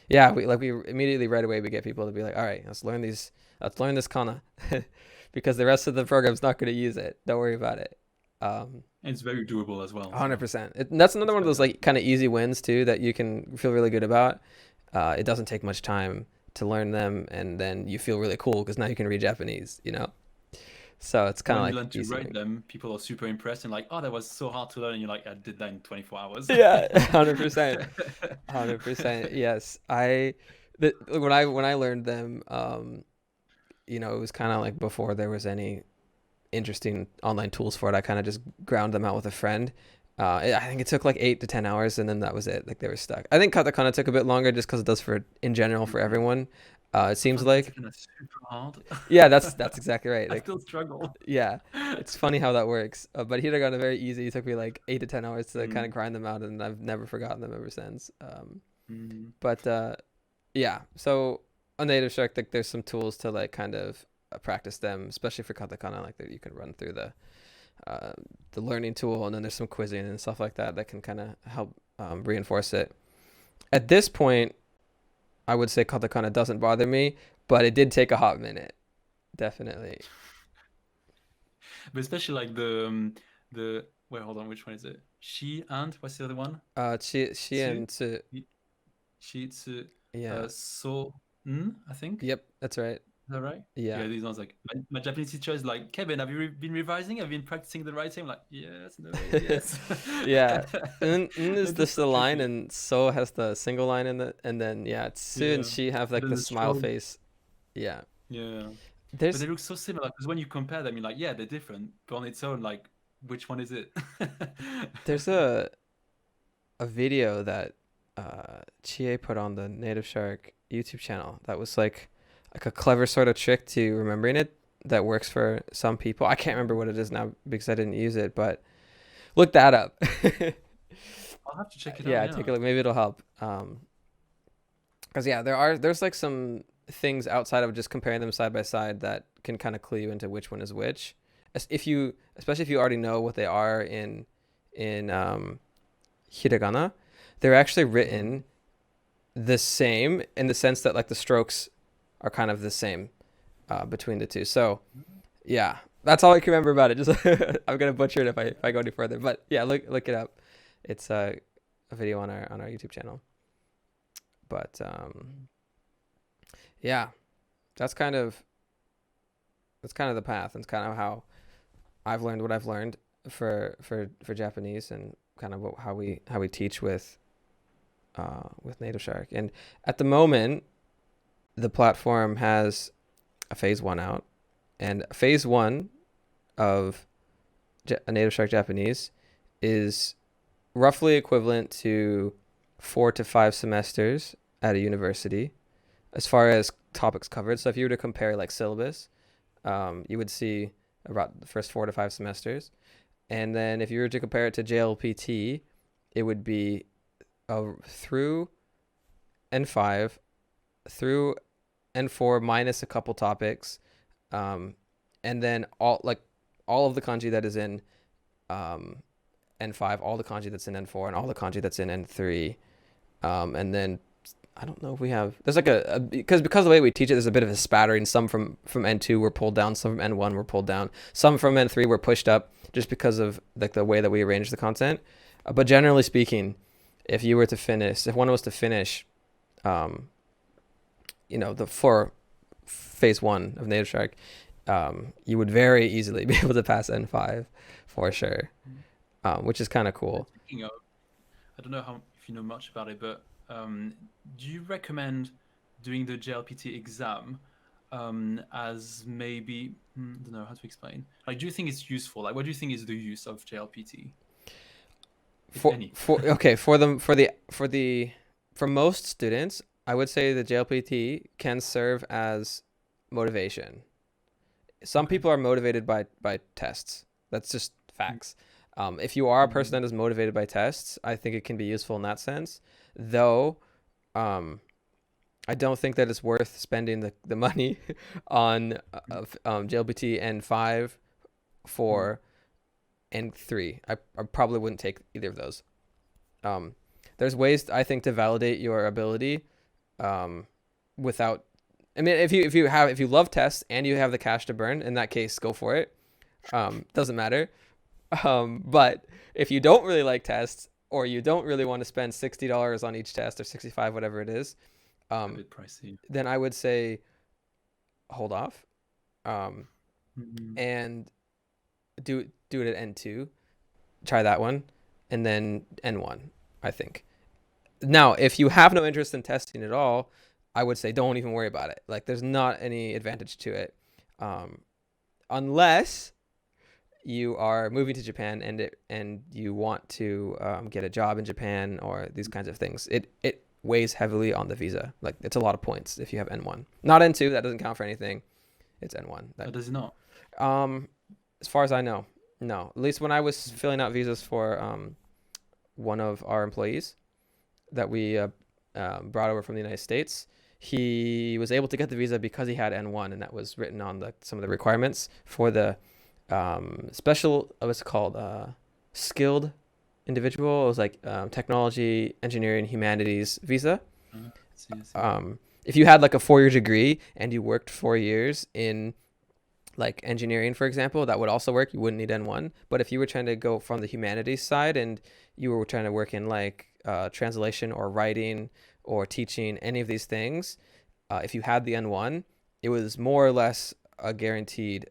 yeah, we immediately right away we get people to be like, all right, let's learn this kana, because the rest of the program's not going to use it. Don't worry about it. And it's very doable as well. 100%. That's another one of those like kind of easy wins too that you can feel really good about. It doesn't take much time to learn them, and then you feel really cool because now you can read Japanese. So it's kind of when like you learn to write them, people are super impressed and like, oh, that was so hard to learn. And you're like, I did that in 24 hours. Yeah, 100%, 100%. Yes, when I learned them, it was kind of like before there was any interesting online tools for it. I kind of just ground them out with a friend. I think it took like 8 to 10 hours, and then that was it. Like they were stuck. I think katakana took a bit longer just because it does in general for everyone. It seems like super hard. Yeah, that's exactly right. I Like, still struggle. yeah, it's funny how that works. But hiragana very easy. It took me like 8 to 10 hours to kind of grind them out, and I've never forgotten them ever since. But yeah, so on NativShark, like there's some tools to like kind of practice them, especially for katakana. Like that you can run through the learning tool, and then there's some quizzing and stuff like that can kind of help reinforce it. At this point, I would say katakana doesn't bother me, but it did take a hot minute, definitely. But especially like the wait, hold on, which one is it? She and what's the other one? She and tsu. She tsu. Yeah. So I think. Yep, that's right. Is that right? Yeah. Yeah, these ones like my Japanese teacher is like, Kevin, have you been revising? Have you been practicing the writing? I'm like, yes, no, yes. Yeah. And is It's this the so line, tricky. and so has the single line in it, and then tsu and Yeah. she have like Then the the smile stroke. face. Yeah. Yeah. But There's they look so similar because when you compare them, you're like, yeah, they're different, but on its own, like, which one is it? there's a video that Chie put on the NativShark YouTube channel that was like a clever sort of trick to remembering it that works for some people. I can't remember what it is now because I didn't use it, but look that up. I'll have to check it Yeah, out. take a look. Maybe it'll help. Because yeah, there's like some things outside of just comparing them side by side that can kind of clue you into which one is which. Especially if you already know what they are in hiragana, they're actually written the same in the sense that like the strokes are kind of the same between the two. So yeah, That's all I can remember about it. Just I'm gonna butcher it if I go any further. But yeah, look it up. It's a video on our YouTube channel. But yeah, that's kind of the path, and it's kind of how I've learned what I've learned for Japanese, and kind of how we teach with NativShark. And at the moment, the platform has a phase 1 out, and phase 1 of NativShark Japanese is roughly equivalent to 4 to 5 semesters at a university as far as topics covered. So if you were to compare like syllabus, you would see about the first 4 to 5 semesters. And then if you were to compare it to JLPT, it would be through N5 through N4 minus a couple topics, and then all of the kanji that is in N5, all the kanji that's in N4, and all the kanji that's in N3, and then I don't know if we have. There's like because of the way we teach it, there's a bit of a spattering. Some from N2 were pulled down, some from N1 were pulled down, some from N3 were pushed up, just because of like the way that we arrange the content. But generally speaking, if one was to finish, for phase 1 of NativShark, you would very easily be able to pass N5 for sure, which is kind of cool. Speaking of, I don't know if you know much about it, but do you recommend doing the JLPT exam as maybe, I don't know how to explain. Like, do you think it's useful? Like, what do you think is the use of JLPT? For most students, I would say the JLPT can serve as motivation. Some people are motivated by tests. That's just facts. If you are a person that is motivated by tests, I think it can be useful in that sense. Though, I don't think that it's worth spending the money on JLPT N5 for N3. I probably wouldn't take either of those. There's ways, I think, to validate your ability without. I mean, if you love tests and you have the cash to burn, in that case, go for it. Doesn't matter. But if you don't really like tests, or you don't really want to spend $60 on each test, or $65, whatever it is, a bit pricey, then I would say hold off, and do it at N2. Try that one, and then N1, I think. Now, if you have no interest in testing at all, I would say don't even worry about it. Like, there's not any advantage to it, unless you are moving to Japan and you want to get a job in Japan or these kinds of things. It weighs heavily on the visa. Like, it's a lot of points if you have N1. Not N2. That doesn't count for anything. It's N1. That does it not? As far as I know, no. At least when I was filling out visas for one of our employees that we brought over from the United States, he was able to get the visa because he had N1, and that was written on some of the requirements for the special, what's it called, skilled individual. It was like technology, engineering, humanities visa. If you had like a 4-year degree and you worked 4 years in like engineering, for example, that would also work. You wouldn't need N1. But if you were trying to go from the humanities side and you were trying to work in like translation or writing or teaching, any of these things, if you had the N1, it was more or less a guaranteed.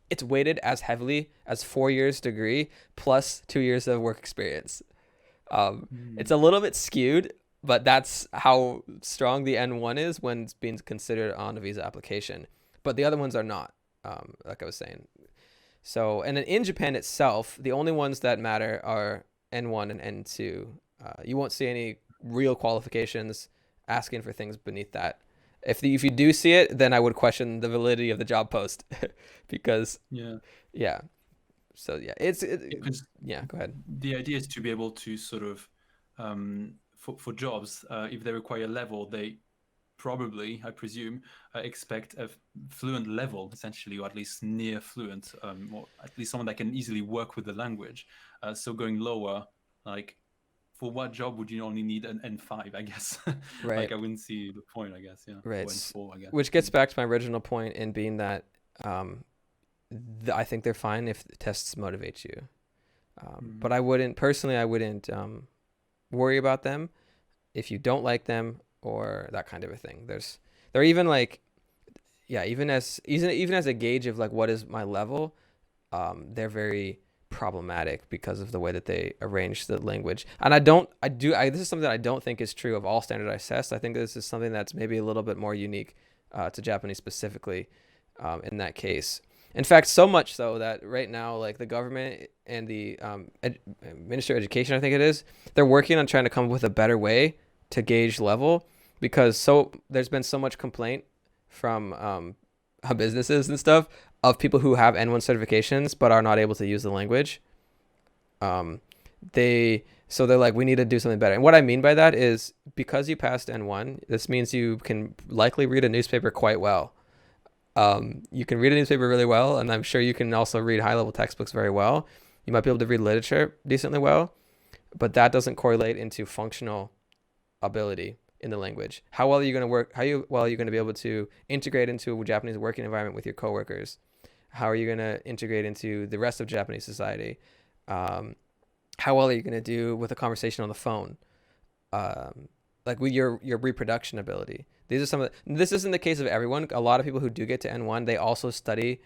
It's weighted as heavily as 4 years degree plus 2 years of work experience. It's a little bit skewed, but that's how strong the N1 is when it's being considered on a visa application. But the other ones are not, like I was saying. So, and then in Japan itself, the only ones that matter are N1 and N2. You won't see any real qualifications asking for things beneath that. If you do see it, then I would question the validity of the job post because yeah. So yeah, go ahead. The idea is to be able to sort of for jobs, if they require level, they probably, I presume, expect a fluent level, essentially, or at least near fluent, or at least someone that can easily work with the language. So going lower, like, for what job would you only need an N5, I guess? Right. Like, I wouldn't see the point, I guess. Yeah. Right. Or N4, I guess. Which gets back to my original point in being that I think they're fine if the tests motivate you. But I wouldn't worry about them if you don't like them or that kind of a thing. They're even like, yeah, even as a gauge of like what is my level, they're very problematic because of the way that they arrange the language. And this is something that I don't think is true of all standardized tests. I think this is something that's maybe a little bit more unique to Japanese specifically in that case. In fact, so much so that right now, like the government and the Ministry of Education, I think it is, they're working on trying to come up with a better way to gauge level, because there's been so much complaint from businesses and stuff of people who have N1 certifications but are not able to use the language. They're like, we need to do something better. And what I mean by that is, because you passed N1, this means you can likely read a newspaper quite well. You can read a newspaper really well, and I'm sure you can also read high-level textbooks very well. You might be able to read literature decently well, but that doesn't correlate into functional ability in the language. How well are you going to work? How well are you going to be able to integrate into a Japanese working environment with your coworkers? How are you going to integrate into the rest of Japanese society? How well are you going to do with a conversation on the phone? Like with your reproduction ability. These are some of this isn't the case of everyone. A lot of people who do get to N1, they also study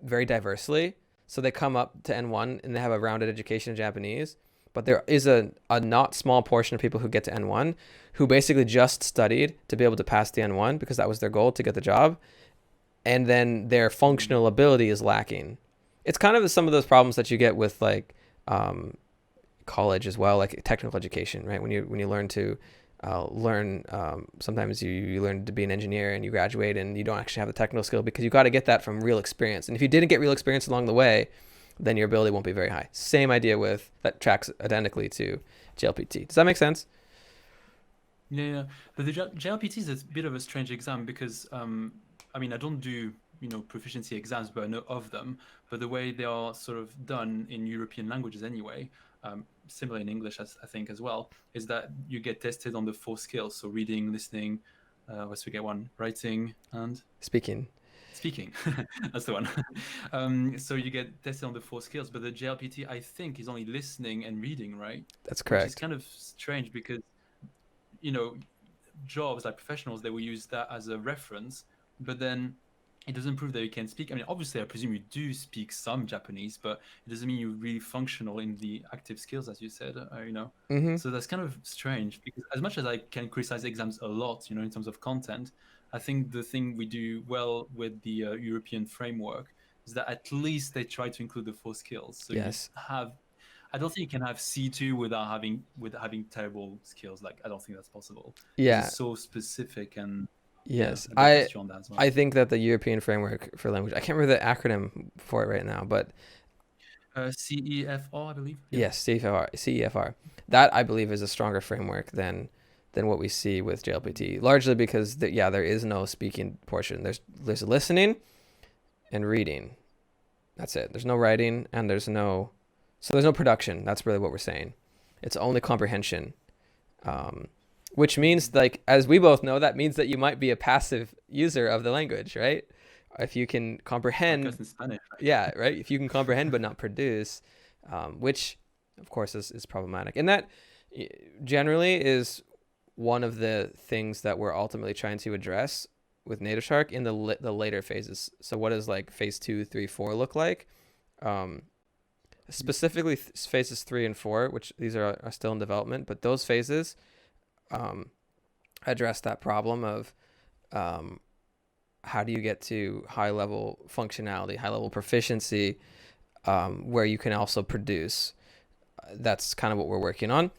very diversely. So they come up to N1 and they have a rounded education in Japanese. But there is a not small portion of people who get to N1 who basically just studied to be able to pass the N1 because that was their goal to get the job. And then their functional ability is lacking. It's kind of some of those problems that you get with like college as well, like technical education, right? When you learn to sometimes you learn to be an engineer and you graduate and you don't actually have the technical skill because you got to get that from real experience. And if you didn't get real experience along the way, then your ability won't be very high. Same idea that tracks identically to JLPT. Does that make sense? Yeah. But the JLPT is a bit of a strange exam because, I don't do, proficiency exams, but I know of them. But the way they are sort of done in European languages anyway, similar in English, I think as well, is that you get tested on the 4 skills. So reading, listening, let's forget one, writing and speaking. That's the one. So you get tested on the 4 skills, but the JLPT, I think, is only listening and reading, right? That's correct. Which is kind of strange because, jobs like professionals, they will use that as a reference, but then it doesn't prove that you can speak. Obviously, I presume you do speak some Japanese, but it doesn't mean you're really functional in the active skills, as you said, Mm-hmm. So that's kind of strange because as much as I can criticize exams a lot, in terms of content, I think the thing we do well with the European framework is that at least they try to include the 4 skills. So yes. I don't think you can have C2 without having terrible skills. Like, I don't think that's possible. Yeah. It's so specific and yes, well. I think that the European framework for language, I can't remember the acronym for it right now, but CEFR, I believe. Yeah. Yes, CEFR. That I believe is a stronger framework than what we see with JLPT, largely because there is no speaking portion. There's listening and reading. That's it. There's no writing and there's no production. That's really what we're saying. It's only comprehension. Which means, like, as we both know, that means that you might be a passive user of the language, right? If you can comprehend, in Spanish, right? Yeah, right. If you can comprehend but not produce, which of course is problematic, and that generally is one of the things that we're ultimately trying to address with NativShark in the later phases. So what does like phase 2, 3, 4 look like? Specifically phases 3 and 4, which these are still in development, but those phases address that problem of how do you get to high level functionality, high level proficiency, where you can also produce. That's kind of what we're working on.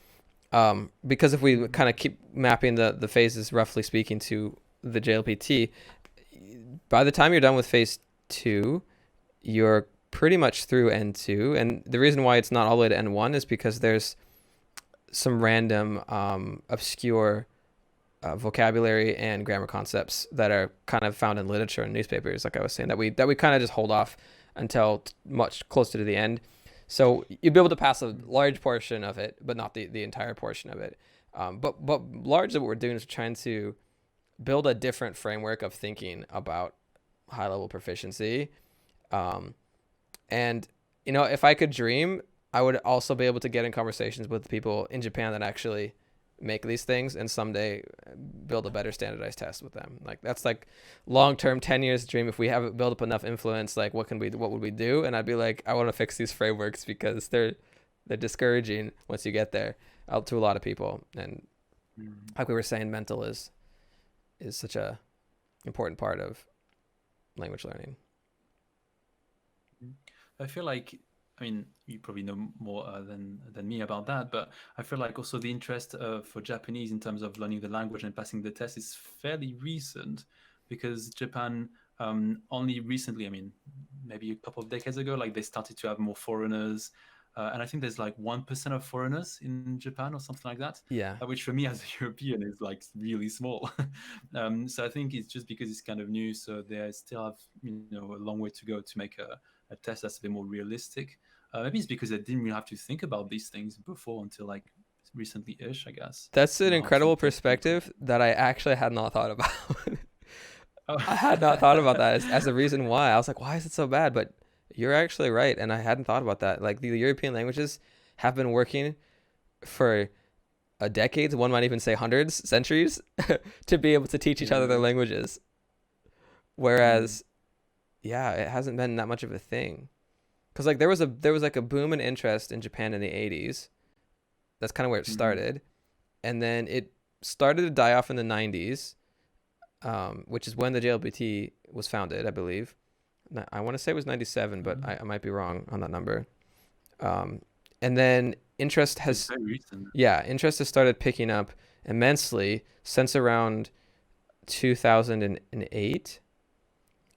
Because if we kind of keep mapping the phases, roughly speaking, to the JLPT, by the time you're done with phase 2, you're pretty much through N2. And the reason why it's not all the way to N1 is because there's some random obscure vocabulary and grammar concepts that are kind of found in literature and newspapers, like I was saying, that we kind of just hold off until much closer to the end. So you'll be able to pass a large portion of it, but not the entire portion of it. But largely what we're doing is trying to build a different framework of thinking about high level proficiency. And if I could dream, I would also be able to get in conversations with people in Japan that actually make these things, and someday build a better standardized test with them. Like that's like long-term 10 years dream. If we haven't built up enough influence, like what would we do? And I'd be like, I want to fix these frameworks because they're discouraging once you get there, out to a lot of people. And like we were saying, mental is such a important part of language learning. I feel like, I mean, you probably know more than me about that, but I feel like also the interest for Japanese in terms of learning the language and passing the test is fairly recent, because Japan only recently, I mean, maybe a couple of decades ago, like they started to have more foreigners. And I think there's like 1% of foreigners in Japan or something like that. Yeah. Which for me as a European is like really small. So I think it's just because it's kind of new. So they still have, a long way to go to make a test that's a bit more realistic. Maybe it's because I didn't really have to think about these things before until like recently-ish, I guess. That's an incredible perspective that I actually had not thought about. Oh. I had not thought about that as a reason why. I was like, why is it so bad? But you're actually right, and I hadn't thought about that. Like the European languages have been working for decades, one might even say hundreds, centuries, to be able to teach each other their languages. Whereas, yeah, it hasn't been that much of a thing. Because like there was like a boom in interest in Japan in the 80s. That's kind of where it started. And then it started to die off in the 90s, which is when the JLPT was founded, I believe. I want to say it was 97, but I might be wrong on that number. And then interest has started picking up immensely since around 2008.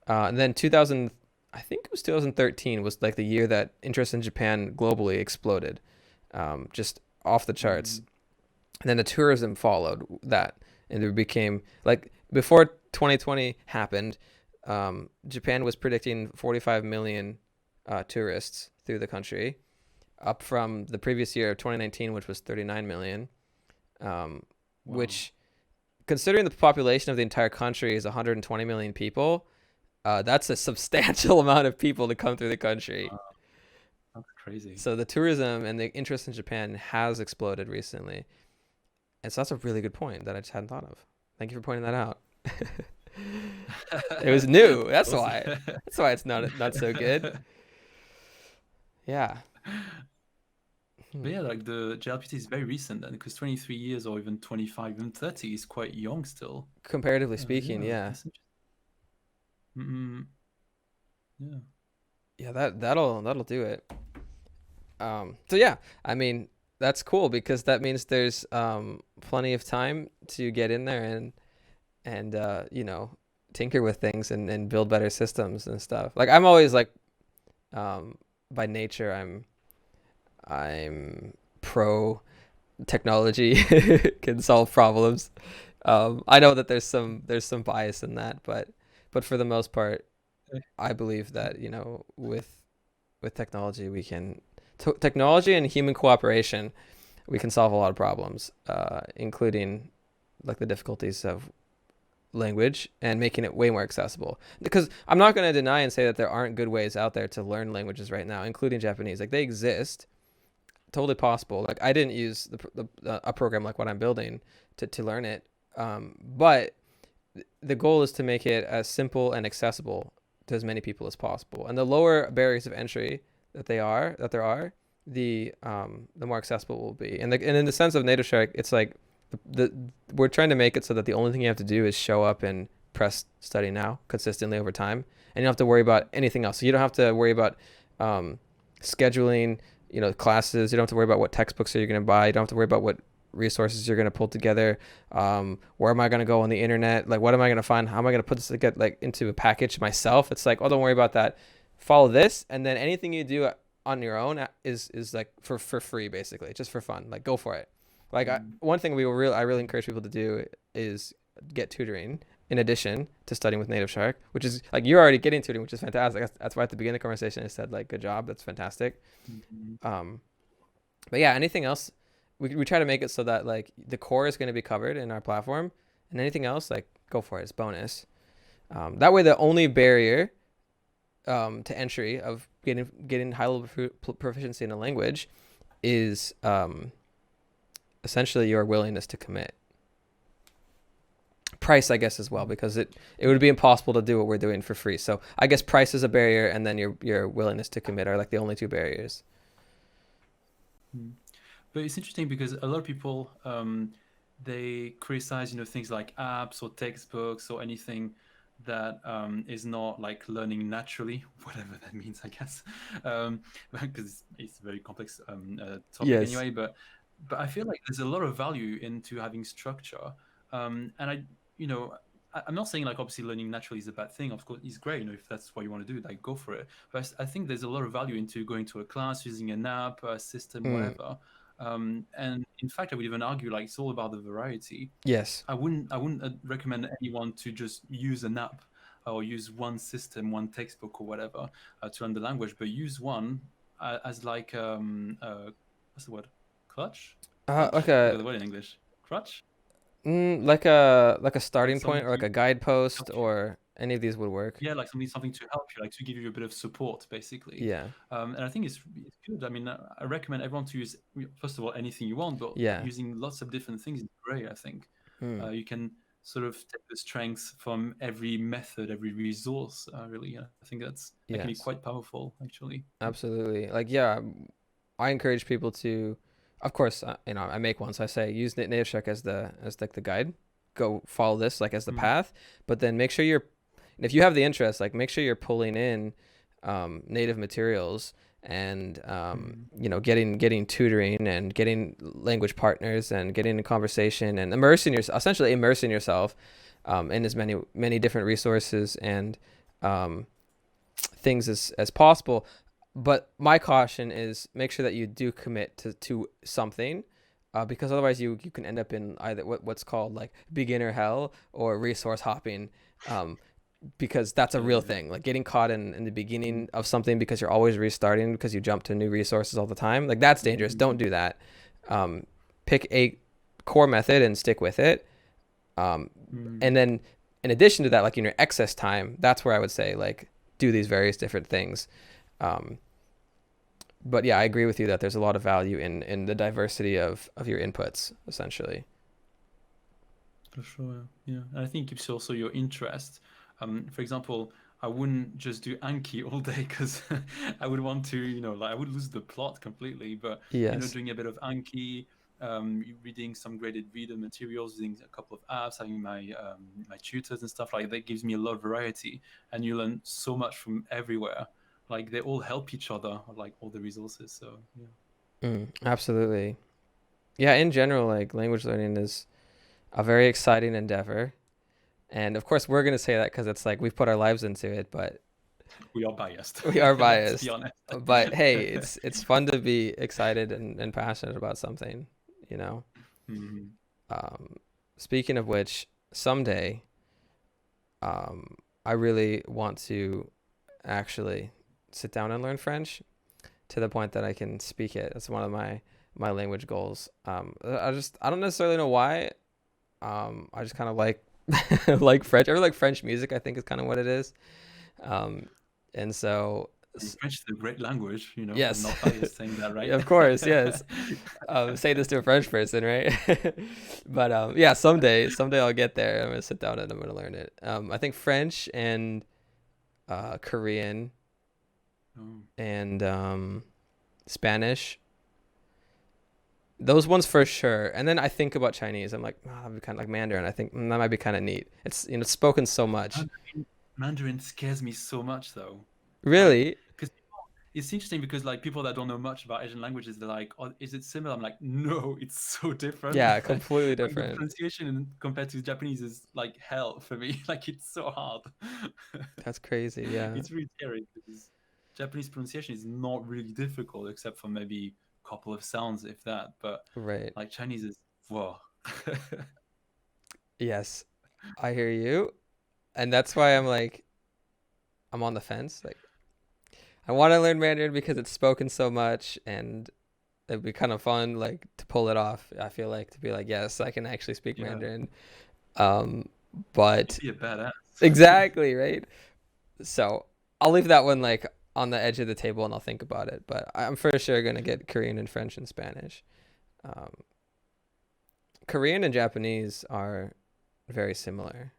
And then 2000, I think it was 2013 was like the year that interest in Japan globally exploded, just off the charts. And then the tourism followed that, and it became like before 2020 happened. Japan was predicting 45 million tourists through the country, up from the previous year of 2019, which was 39 million, which, considering the population of the entire country is 120 million people, that's a substantial amount of people to come through the country. That's crazy. So the tourism and the interest in Japan has exploded recently. And so that's a really good point that I just hadn't thought of. Thank you for pointing that out. It was new. That's why. That's why it's not so good. Yeah. But yeah, like the JLPT is very recent then, because 23 years or even 25, even 30 is quite young still. Comparatively speaking, yeah. Yeah, that'll do it. So yeah, I mean, that's cool because that means there's plenty of time to get in there and tinker with things and build better systems and stuff. Like I'm always like, by nature I'm pro technology, can solve problems. I know that there's some bias in that, but for the most part, I believe that with technology we can technology and human cooperation, we can solve a lot of problems, including like the difficulties of language and making it way more accessible. Because I'm not going to deny and say that there aren't good ways out there to learn languages right now, including Japanese. Like they exist, totally possible. Like I didn't use a program like what I'm building to learn it, but the goal is to make it as simple and accessible to as many people as possible. And the lower barriers of entry that there are, the more accessible it will be. And in the sense of NativShark, it's like we're trying to make it so that the only thing you have to do is show up and press study now consistently over time, and you don't have to worry about anything else. So you don't have to worry about scheduling, classes. You don't have to worry about what textbooks are you going to buy. You don't have to worry about what resources you're going to pull together. Where am I going to go on the internet? Like, what am I going to find? How am I going to put this to get like into a package myself? It's like, oh, don't worry about that. Follow this, and then anything you do on your own is like for free, basically, just for fun. Like, go for it. Like one thing I really encourage people to do is get tutoring in addition to studying with NativShark, which is like you're already getting tutoring, which is fantastic. That's why at the beginning of the conversation I said like, good job, that's fantastic. But yeah, anything else, we try to make it so that like the core is going to be covered in our platform, and anything else, like go for it, it's bonus. That way, the only barrier to entry of getting high level proficiency in a language is essentially your willingness to commit. Price, I guess, as well, because it would be impossible to do what we're doing for free. So I guess price is a barrier, and then your willingness to commit are like the only two barriers. But it's interesting because a lot of people they criticize things like apps or textbooks or anything that is not like learning naturally, whatever that means, I guess, because it's a very complex topic Yes. anyway. But I feel like there's a lot of value into having structure, and I'm not saying like obviously learning naturally is a bad thing. Of course, it's great. If that's what you want to do, like go for it. But I think there's a lot of value into going to a class, using an app, a system, whatever. And in fact, I would even argue like it's all about the variety. Yes. I wouldn't recommend anyone to just use an app or use one system, one textbook or whatever to learn the language, but use one as like what's the word? Clutch? Like I forgot the word in English. Crutch? like a starting Something point, or like to a guidepost, help you. or any of these would work. Yeah, like something to help you, like to give you a bit of support, basically. Yeah. And I think it's good. I mean, I recommend everyone to use, first of all, anything you want, but Yeah. using lots of different things is great, I think. You can sort of take the strengths from every method, every resource, really. I think that can be Yes. quite powerful, actually. Absolutely. Like, yeah, I encourage people to, of course, I make one, so I say use NativShark as like the guide. Go follow this like as the path, but then make sure if you have the interest, like make sure you're pulling in native materials and getting tutoring and getting language partners and getting in conversation and essentially immersing yourself in as many different resources and things as possible. But my caution is make sure that you do commit to something, because otherwise you can end up in either what's called like beginner hell or resource hopping, because that's a real thing. Like getting caught in the beginning of something because you're always restarting because you jump to new resources all the time. Like that's dangerous. Don't do that. Pick a core method and stick with it. And then in addition to that, like in your excess time, that's where I would say like do these various different things. But yeah, I agree with you that there's a lot of value in the diversity of your inputs, essentially. For sure, yeah. And I think it keeps also your interest. For example, I wouldn't just do Anki all day because I would want to, like I would lose the plot completely. But Yes. doing a bit of Anki, reading some graded reader materials, using a couple of apps, having my my tutors and stuff like that gives me a lot of variety, and you learn so much from everywhere. Like they all help each other, like all the resources. So yeah. Absolutely. Yeah, in general, like language learning is a very exciting endeavor. And of course, we're going to say that because it's like we've put our lives into it, but we are biased. We are Let's be biased. honest. But hey, it's fun to be excited and passionate about something, you know? Speaking of which, someday, I really want to actually sit down and learn French to the point that I can speak it. It's one of my language goals. I don't necessarily know why. I just kind of like like French. I really like French music, I think is kind of what it is. And so French is a great language, Yes. I'm not biased saying that, right? Of course, yes. Say this to a French person, right? But yeah, someday I'll get there. I'm gonna sit down and I'm gonna learn it. I think French and Korean and Spanish. Those ones for sure. And then I think about Chinese. I'm like, that'd be kind of like Mandarin. I think that might be kind of neat. It's it's spoken so much. Mandarin scares me so much, though. Really? Because it's interesting because like people that don't know much about Asian languages, they're like, "Oh, is it similar?" I'm like, "No, it's so different." Yeah, completely Like, the different. pronunciation compared to Japanese is like hell for me. Like it's so hard. That's crazy. Yeah. It's really scary because Japanese pronunciation is not really difficult except for maybe a couple of sounds, if that. But Right. like Chinese is whoa. Yes, I hear you. And that's why I'm like, I'm on the fence. Like, I want to learn Mandarin because it's spoken so much and it'd be kind of fun, like, to pull it off. I feel like to be like, yes, I can actually speak Mandarin. But You'd be a badass. Exactly, right? So I'll leave that one like on the edge of the table and I'll think about it. But I'm for sure gonna get Korean and French and Spanish. Um, Korean and Japanese are very similar,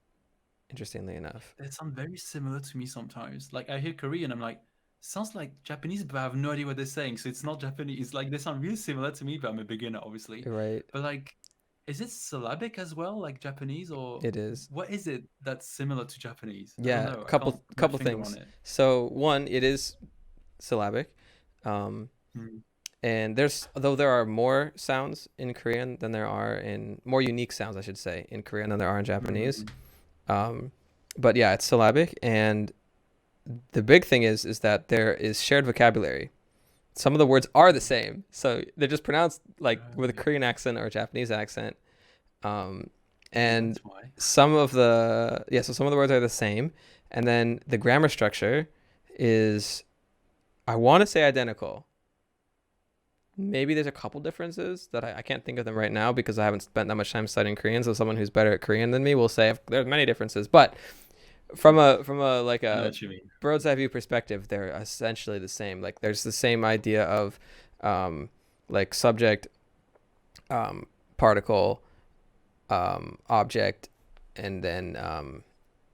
interestingly enough. They sound very similar to me sometimes. Like I hear Korean, I'm like, sounds like Japanese, but I have no idea what they're saying. So it's not Japanese. Like they sound really similar to me, but I'm a beginner, obviously. Right? But like, is it syllabic as well, like Japanese, or It is. what is it that's similar to Japanese? I don't Yeah, know. a I can't put my couple finger on things. it. So one, it is syllabic. Um, Mm, and though there are more sounds in Korean than there are in more unique sounds, I should say, in Korean than there are in Japanese. mm, Um, but yeah, it's syllabic, and the big thing is that there is shared vocabulary. Some of the words are the same, so they're just pronounced like with a right. Korean accent or a Japanese accent. Um, Yeah, and that's why. so some of the words are the same, and then the grammar structure is, I want to say, identical. Maybe there's a couple differences that I can't think of them right now because I haven't spent that much time studying Korean. So someone who's better at Korean than me will say there's many differences, but from a like I know a what you mean. bird's eye view perspective, they're essentially the same. Like there's the same idea of like subject, particle, object, and then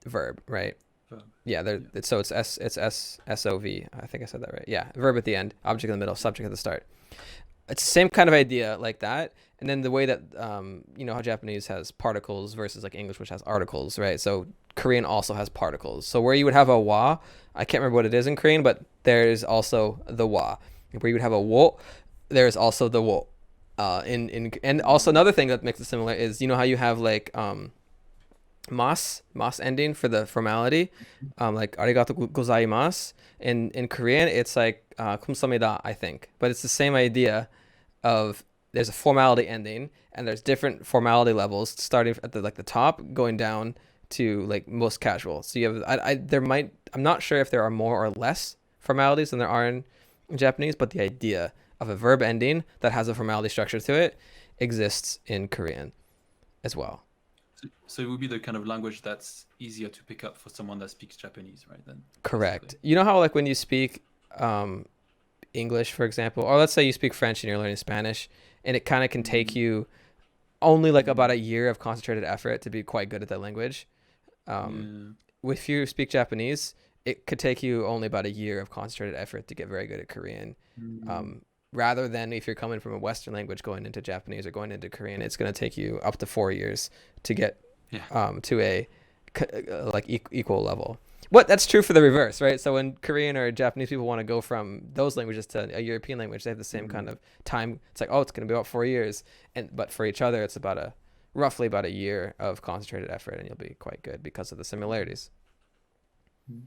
verb, right? But, Yeah, yeah. so SOV. I think I said that right. Yeah, verb at the end, object in the middle, subject at the start. It's the same kind of idea like that. And then the way that you know how Japanese has particles versus like English, which has articles, right? So Korean also has particles. So where you would have a wa, I can't remember what it is in Korean, but there's also the wa. Where you would have a wo, there's also the wo. And also another thing that makes it similar is, you know how you have like mas ending for the formality, like arigato gozaimasu. In Korean, it's like kumsamida, I think, but it's the same idea of there's a formality ending and there's different formality levels starting at the like the top going down to like most casual. So you have I'm not sure if there are more or less formalities than there are in Japanese, but the idea of a verb ending that has a formality structure to it exists in Korean as well. So it would be the kind of language that's easier to pick up for someone that speaks Japanese, right? Then, Correct. basically. You know how like when you speak English, for example, or let's say you speak French and you're learning Spanish, and it kind of can take Mm, you only like about mm, a year of concentrated effort to be quite good at that language. Um, yeah. if you speak Japanese, it could take you only about a year of concentrated effort to get very good at Korean. Mm, Um, rather than if you're coming from a Western language going into Japanese or going into Korean, it's going to take you up to 4 years to get yeah. to a like equal level. But that's true for the reverse, right? So when Korean or Japanese people want to go from those languages to a European language, they have the same kind Mm, of time. It's like, oh, it's going to be about 4 years, and but for each other, it's about a roughly about a year of concentrated effort, and you'll be quite good because of the similarities. mm.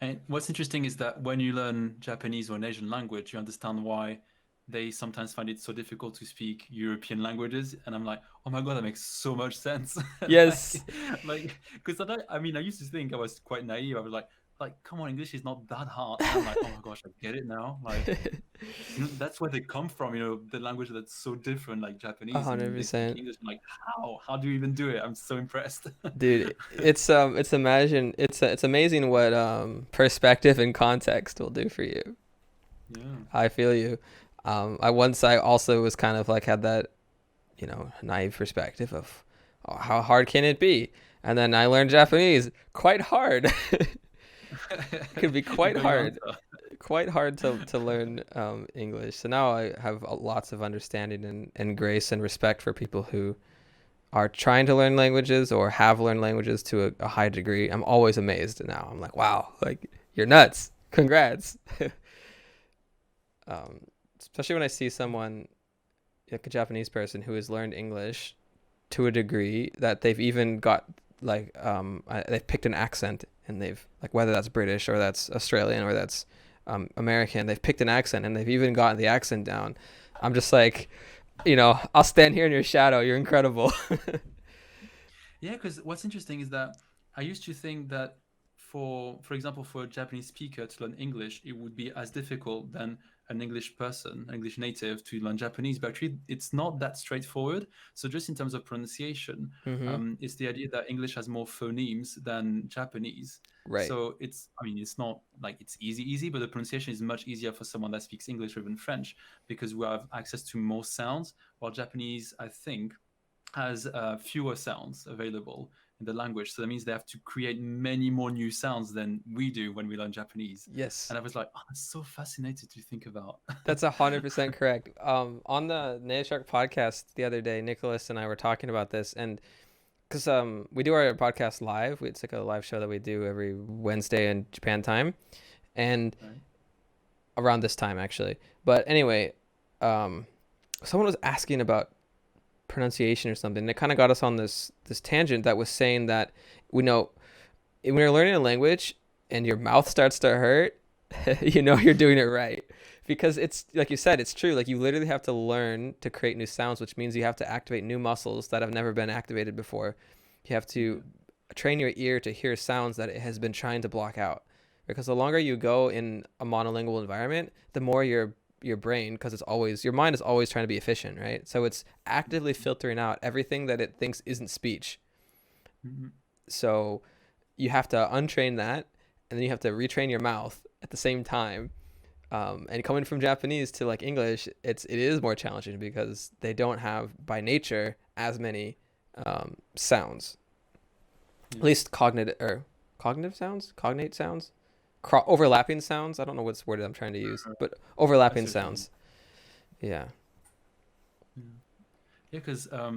And what's interesting is that when you learn Japanese or an Asian language, you understand why they sometimes find it so difficult to speak European languages. And I'm like, oh my God, that makes so much sense. Yes, Because I mean, I used to think I was quite naive. I was like, come on, English is not that hard. And I'm like, oh my gosh, I get it now. Like, that's where they come from, the language that's so different, like a Japanese, hundred and they speak percent, English. I'm like, how? How do you even do it? I'm so impressed. dude. It's amazing what perspective and context will do for you. Yeah. I feel you. I also was kind of like had that, naive perspective of, oh, how hard can it be? And then I learned Japanese. Quite hard. It could be You're quite going on. hard. Quite hard to learn English. So now I have lots of understanding and grace and respect for people who are trying to learn languages or have learned languages to a high degree. I'm always amazed now. I'm like, wow, like you're nuts. Congrats. um, Especially when I see someone like a Japanese person who has learned English to a degree that they've even got like they've picked an accent, and they've like, whether that's British or that's Australian or that's American, they've picked an accent and they've even gotten the accent down. I'm just like, I'll stand here in your shadow. You're incredible. Yeah, because what's interesting is that I used to think that for example, for a Japanese speaker to learn English, it would be as difficult than an English person, an English native, to learn Japanese. But actually, it's not that straightforward. So just in terms of pronunciation, Mm-hmm. it's the idea that English has more phonemes than Japanese. Right. So it's not like it's easy, but the pronunciation is much easier for someone that speaks English or even French, because we have access to more sounds, while Japanese, I think, has fewer sounds available in the language. So that means they have to create many more new sounds than we do when we learn Japanese. Yes. And I was like, oh, that's so fascinating to think about. That's 100% correct. On the NativShark podcast the other day, Nicholas and I were talking about this, and because we do our podcast live. It's like a live show that we do every Wednesday in Japan time, and Right. around this time actually. But anyway, someone was asking about pronunciation or something, and it kind of got us on this tangent that was saying that we know when you're learning a language and your mouth starts to hurt, you know you're doing it right. Because it's like you said, it's true. Like you literally have to learn to create new sounds, which means you have to activate new muscles that have never been activated before. You have to train your ear to hear sounds that it has been trying to block out. Because the longer you go in a monolingual environment, the more your brain, because it's always, your mind is always trying to be efficient, right? So it's actively filtering out everything that it thinks isn't speech. Mhm. So you have to untrain that, and then you have to retrain your mouth at the same time. And coming from Japanese to like English, it is more challenging because they don't have by nature as many sounds. At least cognate sounds, overlapping sounds. I don't know what's word I'm trying to use, but overlapping sounds. Yeah. Yeah, because how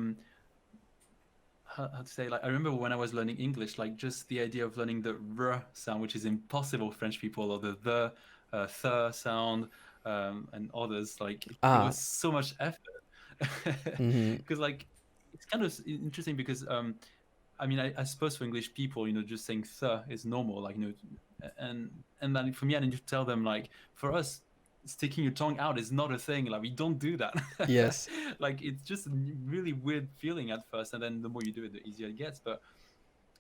to say, like, I remember when I was learning English, like just the idea of learning the r sound, which is impossible for French people, or the th sound, and others, like it was so much effort. Mm-hmm. Because like it's kind of interesting because I mean, I suppose for English people, just saying th is normal, like, and then for me, I need to tell them, like, for us, sticking your tongue out is not a thing. Like, we don't do that. Yes. Like, it's just a really weird feeling at first, and then the more you do it, the easier it gets. But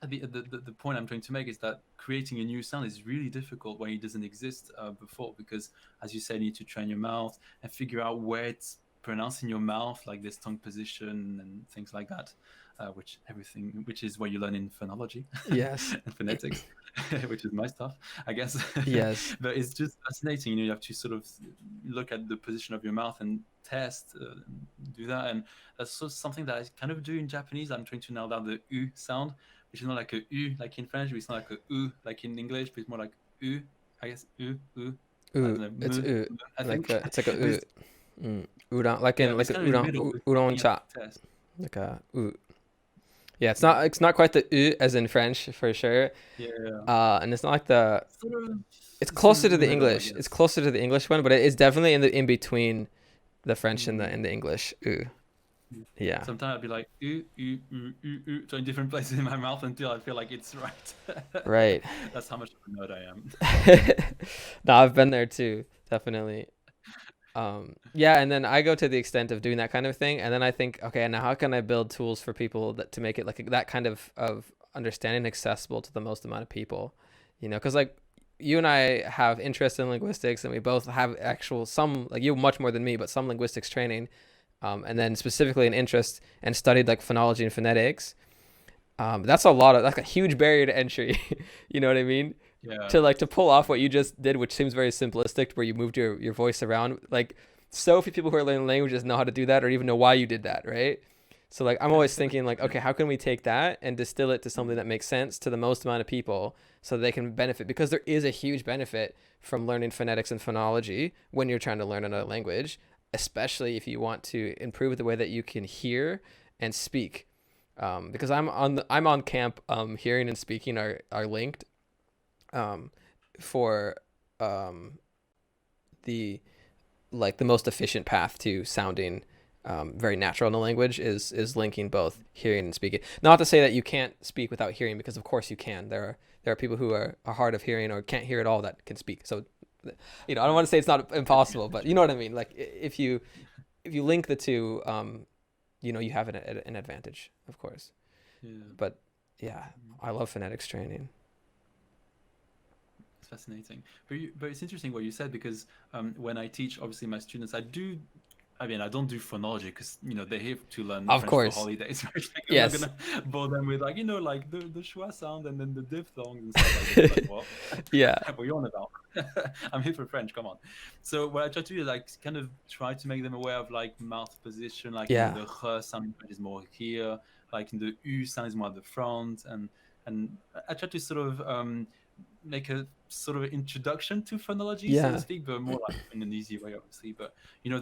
the point I'm trying to make is that creating a new sound is really difficult when it doesn't exist before, because, as you said, you need to train your mouth and figure out where it's pronounced in your mouth, like this tongue position and things like that, which is what you learn in phonology. Yes. And phonetics, which is my stuff, I guess. Yes. But it's just fascinating. You have to sort of look at the position of your mouth and test, do that, and that's something that I kind of do in Japanese. I'm trying to nail down the U sound, which is not like a U like in French, but it's not like a U like in English, but it's more like U, I guess. U. It's u. I think. It's like a u. Udon, like in like a udon cha. Like a u. Yeah, it's not quite the u as in French for sure. Yeah. And it's not like the. It's Sort closer of to the middle, I English. guess. It's closer to the English one, but it is definitely in between the French and the English. U. Yeah. Sometimes I'd be like so in different places in my mouth until I feel like it's right. Right. That's how much of a nerd I am. No, I've been there too, definitely. Yeah, and then I go to the extent of doing that kind of thing, and then I think, okay, now how can I build tools for people to make it like that kind of understanding accessible to the most amount of people, because like you and I have interest in linguistics, and we both have some, like you much more than me, but some linguistics training, and then specifically an interest and studied like phonology and phonetics. That's a huge barrier to entry. You know what I mean? Yeah. To pull off what you just did, which seems very simplistic, where you moved your voice around. Like so few people who are learning languages know how to do that, or even know why you did that, right? So like I'm always thinking like, okay, how can we take that and distill it to something that makes sense to the most amount of people, so they can benefit? Because there is a huge benefit from learning phonetics and phonology when you're trying to learn another language, especially if you want to improve the way that you can hear and speak. Because I'm on camp. Hearing and speaking are linked. For the most efficient path to sounding very natural in a language is linking both hearing and speaking. Not to say that you can't speak without hearing, because of course you can. There are people who are hard of hearing or can't hear at all that can speak. So I don't want to say it's not impossible, but you know what I mean. Like if you link the two, you have an advantage, of course. Yeah. But yeah, I love phonetics training. fascinating. But it's interesting what you said, because when I teach, obviously my students, I mean, I don't do phonology because they're here to learn Of French for course. holidays. Right? Like, I'm not Yes. gonna bore them with like like the schwa sound and then the diphthongs and stuff like this. Like, what? Yeah. What are you on about? I'm here for French. Come on. So what I try to do is like kind of try to make them aware of like mouth position, like Yeah. the r sound is more here, like the u sound is more at the front, and I try to sort of make a sort of introduction to phonology, so to Yeah. speak, but more like in an easy way, obviously. But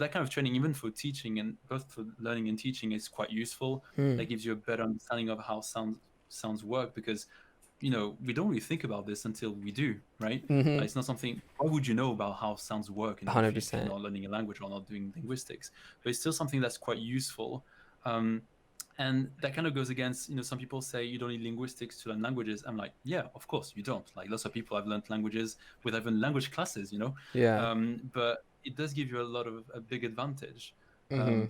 that kind of training, even for teaching and both for learning and teaching, is quite useful. That gives you a better understanding of how sounds work, because we don't really think about this until we do, right? Mm-hmm. It's not something. Why would you know about how sounds work, if you're 100%. not learning a language or not doing linguistics? But it's still something that's quite useful. And that kind of goes against, some people say you don't need linguistics to learn languages. I'm like, yeah, of course you don't. Like, lots of people have learned languages with even language classes, Yeah. But it does give you a big advantage. Mm-hmm.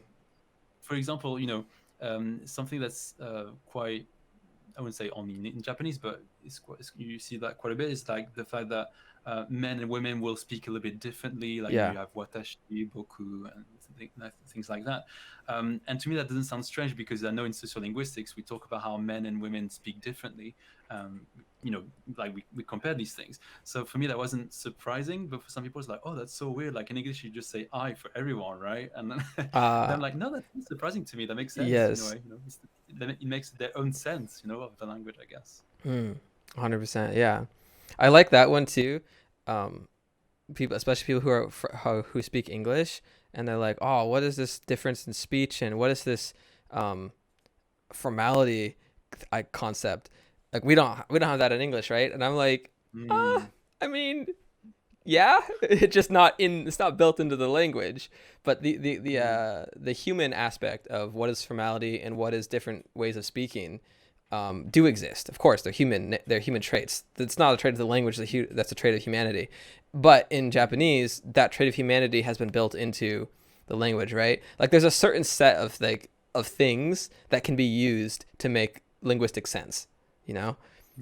For example, something that's quite, I wouldn't say only in Japanese, but you see that quite a bit. Is like the fact that men and women will speak a little bit differently. Like, Yeah. you have watashi, boku, and things like that. And to me, that doesn't sound strange, because I know in sociolinguistics we talk about how men and women speak differently. Like we compare these things. So for me, that wasn't surprising. But for some people, it's like, oh, that's so weird. Like in English, you just say "I" for everyone, right? And then, then I'm like, no, that's not surprising to me. That makes sense in a Yes. way. Then it makes their own sense, of the language, I guess. 100%. Yeah. I like that one too. People, especially people who speak English, and they're like, "Oh, what is this difference in speech, and what is this formality concept? Like, we don't have that in English, right?" And I'm like, I mean, yeah, it's not built into the language, but the human aspect of what is formality and what is different ways of speaking do exist. Of course, they're human traits. It's not a trait of the language, that's a trait of humanity. But in Japanese, that trait of humanity has been built into the language, right? Like, there's a certain set of things that can be used to make linguistic sense,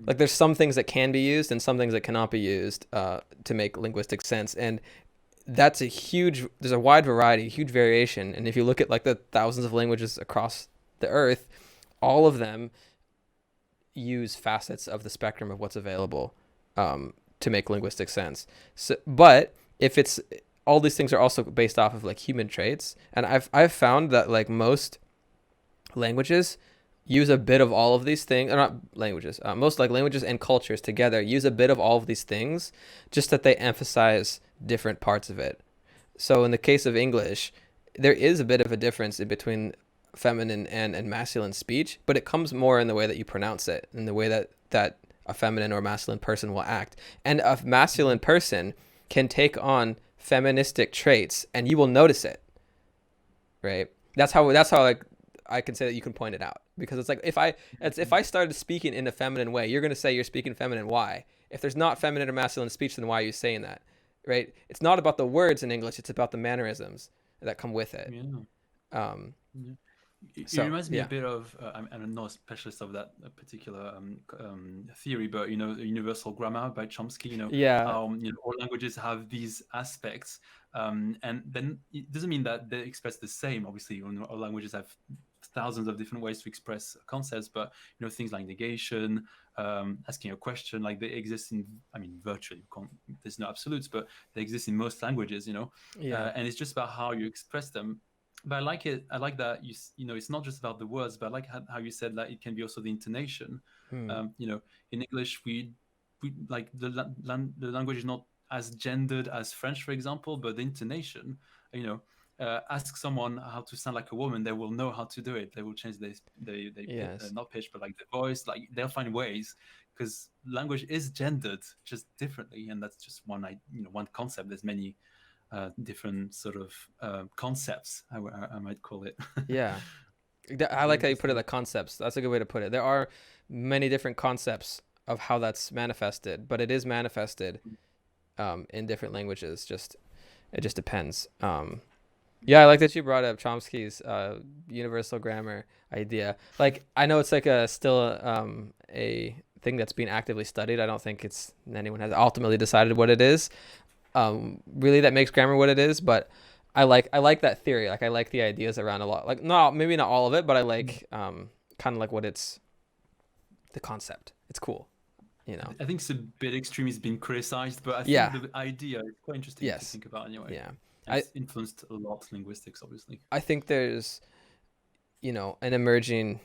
Like, there's some things that can be used and some things that cannot be used to make linguistic sense. And there's a wide variety, huge variation. And if you look at like the thousands of languages across the earth, all of them use facets of the spectrum of what's available to make linguistic sense. So, but if it's all these things are also based off of like human traits, and I've found that like most languages use a bit of all of these things, or not languages, most like languages and cultures together use a bit of all of these things, just that they emphasize different parts of it. So in the case of English, there is a bit of a difference in between feminine and masculine speech, but it comes more in the way that you pronounce it, in the way that a feminine or masculine person will act. And a masculine person can take on feministic traits and you will notice it, right? That's how like I can say that you can point it out, because it's like if I started speaking in a feminine way, you're going to say you're speaking feminine. Why? If there's not feminine or masculine speech, then why are you saying that, right? It's not about the words in English, it's about the mannerisms that come with it. Yeah. It reminds me a bit of I'm not a specialist of that particular theory, but universal grammar by Chomsky. How all languages have these aspects, and then it doesn't mean that they express the same. Obviously, all languages have thousands of different ways to express concepts, but things like negation, asking a question, like they exist in, virtually. There's no absolutes, but they exist in most languages. And it's just about how you express them. But I like it. I like that it's not just about the words, but I like how you said that it can be also the intonation. In English, we like the language is not as gendered as French, for example, but the intonation. Ask someone how to sound like a woman, they will know how to do it. They will change not pitch, but like the voice. Like they'll find ways, because language is gendered just differently, and that's just one concept. There's many different sort of concepts, I might call it. Yeah. I like how you put it, like concepts. That's a good way to put it. There are many different concepts of how that's manifested, but it is manifested in different languages. It just depends. Yeah, I like that you brought up Chomsky's universal grammar idea. Like, I know it's like still a thing that's being actively studied. I don't think anyone has ultimately decided what it is. Really, that makes grammar what it is. But I like that theory. Like I like the ideas around a lot. Like maybe not all of it, but I like kind of like what it's the concept. It's cool. I think it's a bit extreme. It's been criticized, but I think the idea is quite interesting to think about anyway. Yeah. It's influenced a lot linguistics, obviously. I think there's, an emerging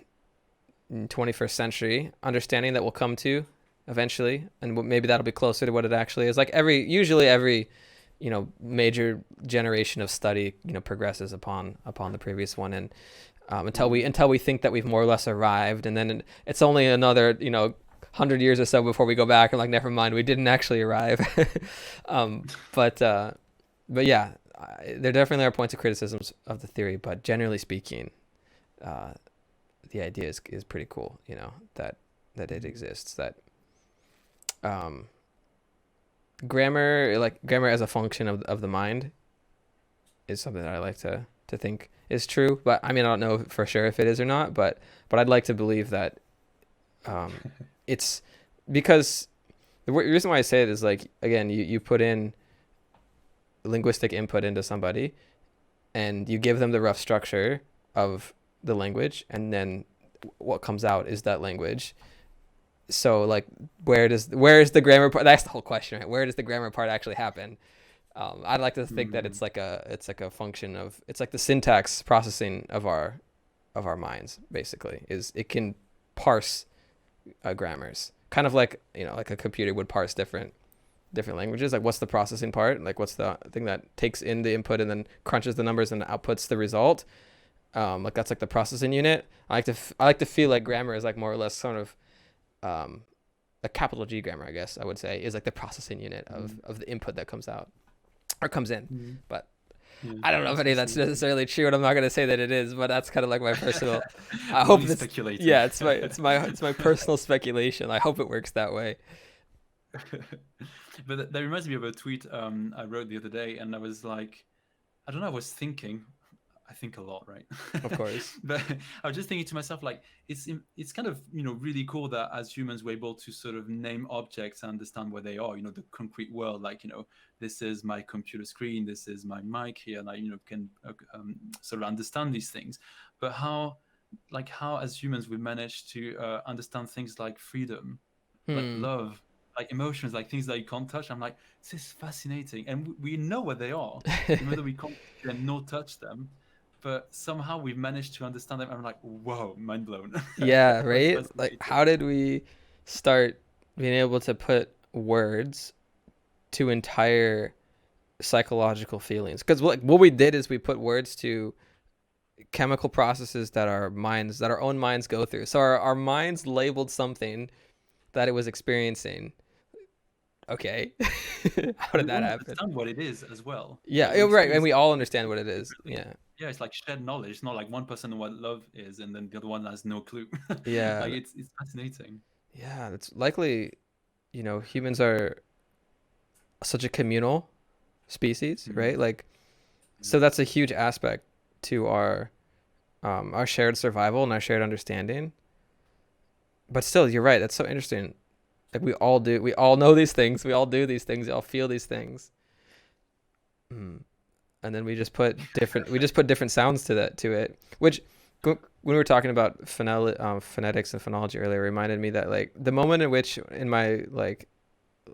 21st century understanding that will come to eventually, and maybe that'll be closer to what it actually is. Like usually every major generation of study progresses upon the previous one, and until we think that we've more or less arrived, and then it's only another 100 years or so before we go back and like, never mind, we didn't actually arrive. But yeah, there definitely are points of criticisms of the theory, but generally speaking, the idea is pretty cool, that it exists, that grammar as a function of the mind is something that I like to think is true. But I mean, I don't know for sure if it is or not, but I'd like to believe that it's because the reason why I say it is like, again, you put in linguistic input into somebody and you give them the rough structure of the language, and then what comes out is that language. So like, where is the grammar part? That's the whole question, right? Where does the grammar part actually happen? I'd like to think that it's like a function of, it's like the syntax processing of our minds, basically, is it can parse grammars, kind of like like a computer would parse different languages. Like, what's the processing part? Like, what's the thing that takes in the input and then crunches the numbers and outputs the result? Like, that's like the processing unit. I like to feel like grammar is like more or less sort of a capital G grammar, I guess I would say, is like the processing unit of the input that comes out or comes in. But I don't know if any of that's necessarily true, and I'm not going to say that it is, but that's kind of like my personal. I hope it's speculating. Yeah, it's my personal speculation. I hope it works that way. But that reminds me of a tweet I wrote the other day, and I was like, I don't know, I was thinking. I think a lot, right? Of course. But I was just thinking to myself, like, it's kind of really cool that as humans we're able to sort of name objects and understand where they are. The concrete world, like this is my computer screen, this is my mic here, and I can sort of understand these things. But how as humans we manage to understand things like freedom, like love, like emotions, like things that you can't touch. I'm like, this is fascinating, and we know where they are, even though we can't nor touch them. But somehow we've managed to understand them. I'm like, whoa, mind blown. Yeah, right? Like, how did we start being able to put words to entire psychological feelings? Because what we did is we put words to chemical processes that our own minds go through. So our minds labeled something that it was experiencing. Okay. How did that happen? Understand what it is as well. Yeah, right. And we all understand what it is. Yeah. Yeah, it's like shared knowledge. It's not like one person knows what love is and then the other one has no clue. Yeah. Like, it's fascinating. Yeah, it's likely, humans are such a communal species, right? Like, so that's a huge aspect to our shared survival and our shared understanding. But still, you're right. That's so interesting. Like, we all know these things. We all do these things. We all feel these things. And then we just put different sounds to it, which when we were talking about phonetics and phonology earlier, reminded me that like the moment in which in my like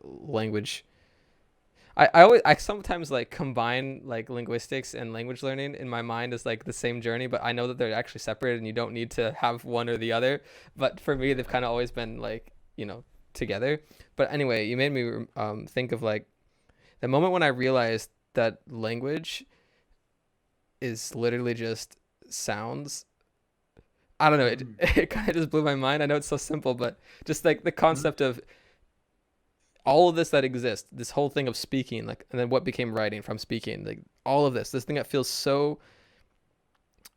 language, I sometimes like combine like linguistics and language learning in my mind as like the same journey, but I know that they're actually separate and you don't need to have one or the other. But for me, they've kind of always been like, together. But anyway, you made me think of like the moment when I realized that language is literally just sounds. I don't know, it kind of just blew my mind. I know it's so simple, but just like the concept of all of this that exists, this whole thing of speaking, like, and then what became writing from speaking, like all of this thing that feels so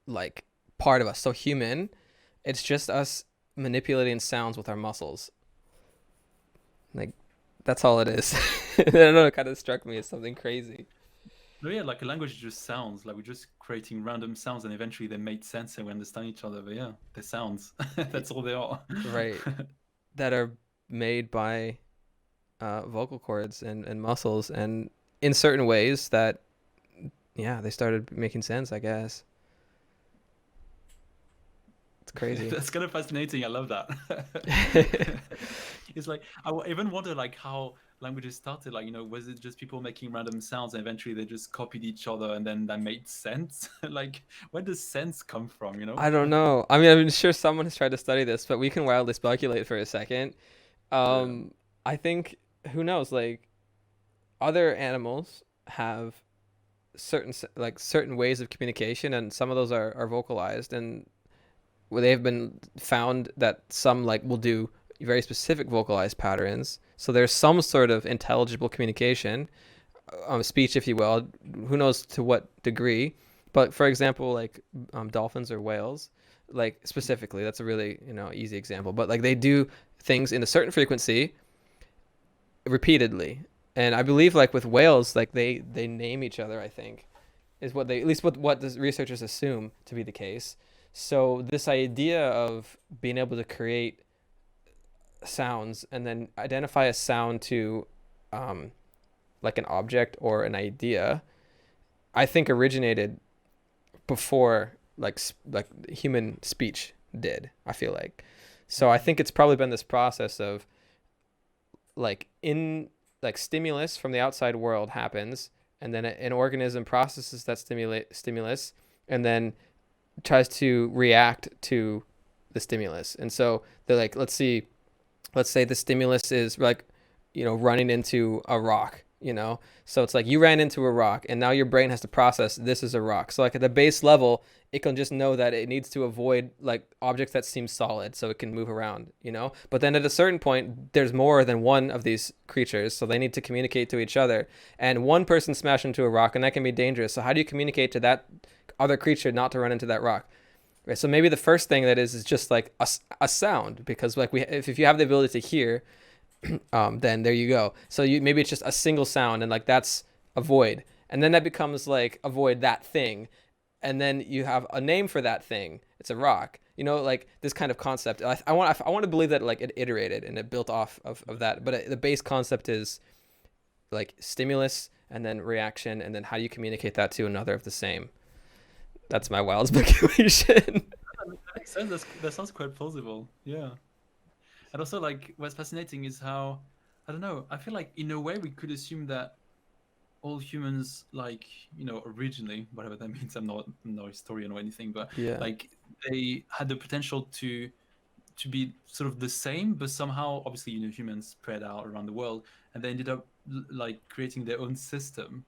like part of us, so human. It's just us manipulating sounds with our muscles. Like, that's all it is. I don't know, it kind of struck me as something crazy. No, yeah, like a language just sounds, like we're just creating random sounds and eventually they made sense and we understand each other. But yeah, they're sounds. That's all they are. Right. That are made by vocal cords and muscles, and in certain ways that, yeah, they started making sense, I guess. It's crazy. That's kind of fascinating. I love that. It's like even wonder like how languages started. Like, was it just people making random sounds and eventually they just copied each other and then that made sense? Like, where does sense come from? I don't know. I mean, I'm sure someone has tried to study this, but we can wildly speculate for a second. Yeah. I think, who knows, like, other animals have certain ways of communication, and some of those are vocalized, and where they have been found that some like will do very specific vocalized patterns. So there's some sort of intelligible communication, speech, if you will. Who knows to what degree? But for example, like dolphins or whales, like specifically, that's a really easy example. But like they do things in a certain frequency repeatedly, and I believe like with whales, like they name each other. I think is what they, at least what the researchers assume to be the case. So this idea of being able to create sounds and then identify a sound to like an object or an idea, I think originated before like human speech did, I feel like. So I think it's probably been this process of like stimulus from the outside world happens, and then an organism processes that stimulus and then tries to react to the stimulus. And so they're like, let's say the stimulus is like, running into a rock, so it's like you ran into a rock and now your brain has to process this is a rock. So like at the base level, it can just know that it needs to avoid like objects that seem solid so it can move around, but then at a certain point there's more than one of these creatures, so they need to communicate to each other, and one person smashed into a rock and that can be dangerous. So how do you communicate to that other creature not to run into that rock? Right. So maybe the first thing that is just like a sound, because like if you have the ability to hear, then there you go. So maybe it's just a single sound, and like that's avoid, and then that becomes like avoid that thing, and then you have a name for that thing. It's a rock. Like this kind of concept. I want to believe that like it iterated and it built off of that, but the base concept is like stimulus and then reaction, and then how do you communicate that to another of the same. That's my wild speculation. That makes sense. That sounds quite plausible. Yeah. And also, like, what's fascinating is how, I don't know, I feel like in a way we could assume that all humans, like, originally, whatever that means, I'm not no historian or anything, but Yeah. like they had the potential to be sort of the same, but somehow, obviously, humans spread out around the world, and they ended up like creating their own system.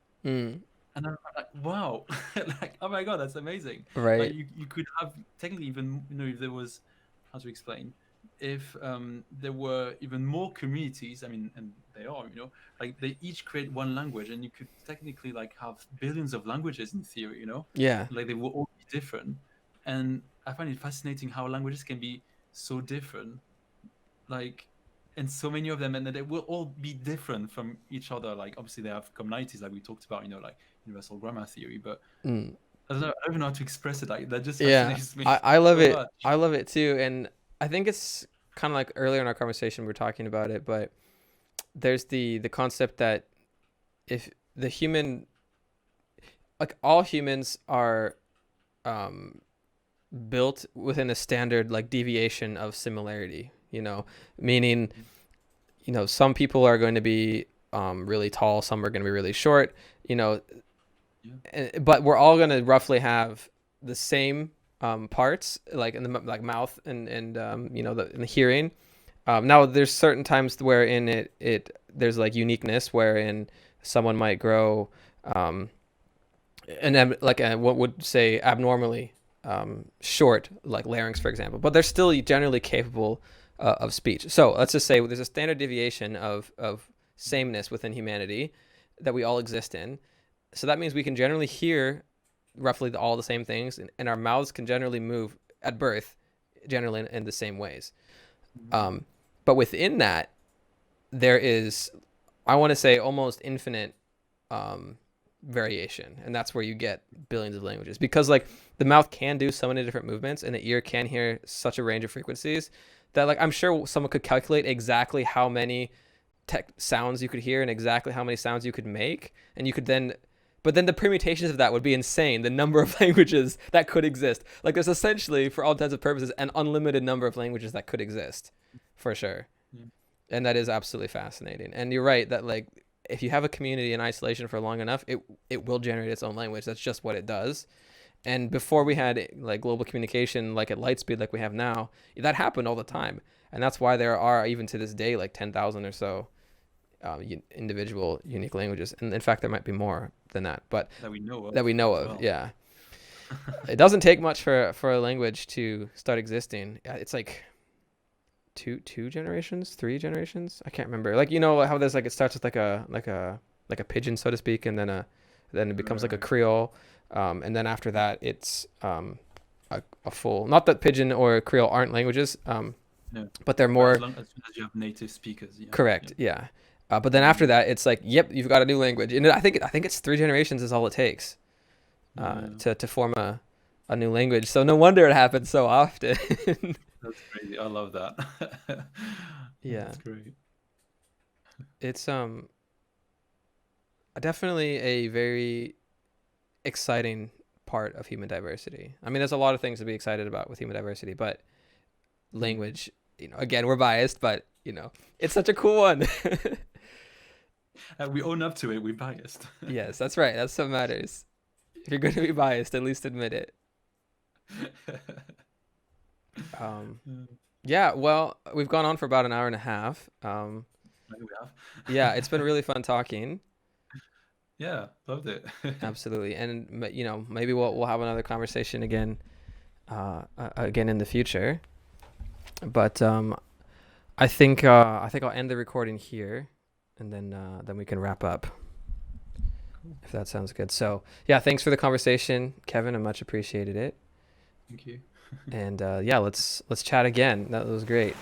And I'm like, wow, like, oh my God, that's amazing. Right. Like you could have technically even, if there was, how to explain, if there were even more communities, I mean, and they are, like they each create one language, and you could technically like have billions of languages in theory, Yeah. like they will all be different. And I find it fascinating how languages can be so different, like, and so many of them, and that they will all be different from each other. Like obviously they have commonalities, like we talked about, like universal grammar theory, but I don't know, I don't even know how to express it. Like that just fascinates me. I love so it. much. I love it too, and I think it's kind of like earlier in our conversation we were talking about it, but there's the concept that if the human, like all humans are built within a standard like deviation of similarity, meaning some people are going to be really tall, some are going to be really short, but we're all going to roughly have the same parts, like in the like mouth and in the hearing. Now there's certain times wherein it there's like uniqueness, wherein someone might grow and like what would say abnormally short, like larynx, for example, but they're still generally capable of speech. So let's just say there's a standard deviation of sameness within humanity that we all exist in. So that means we can generally hear roughly all the same things, and our mouths can generally move at birth, generally in the same ways. But within that, there is, I want to say, almost infinite variation, and that's where you get billions of languages, because like the mouth can do so many different movements, and the ear can hear such a range of frequencies that like I'm sure someone could calculate exactly how many sounds you could hear and exactly how many sounds you could make, and you could then, but then the permutations of that would be insane. The number of languages that could exist, like there's essentially, for all intents and purposes, an unlimited number of languages that could exist, for sure. Yeah. And that is absolutely fascinating. And you're right that like if you have a community in isolation for long enough, it will generate its own language. That's just what it does. And before we had like global communication, like at light speed, like we have now, that happened all the time. And that's why there are, even to this day, like 10,000 or so individual unique languages. And in fact, there might be more than that, but that we know of. Well. Yeah. It doesn't take much for a language to start existing. It's like two generations, 3 generations. I can't remember. Like, you know how there's like, it starts with like a pidgin, so to speak. And then it becomes like a Creole. And then after that, it's a full. Not that Pidgin or Creole aren't languages, No. but they're more. As soon as you have native speakers. Yeah. Correct. Yeah. But then after that, it's like, yep, you've got a new language, and I think it's 3 generations is all it takes to form a new language. So no wonder it happens so often. That's crazy. I love that. Yeah. That's great. It's definitely a very exciting part of human diversity. I mean, there's a lot of things to be excited about with human diversity, but language, again, we're biased, but it's such a cool one. We own up to it. We're biased. Yes, that's right. That's what matters. If you're going to be biased, at least admit it. Yeah, well, we've gone on for about an hour and a half. We have. Yeah, it's been really fun talking. Yeah, loved it. Absolutely. And maybe we'll have another conversation again in the future. But I think I'll end the recording here, and then we can wrap up. If that sounds good. So yeah, thanks for the conversation, Kevin. I much appreciated it. Thank you. And yeah, let's chat again. That was great.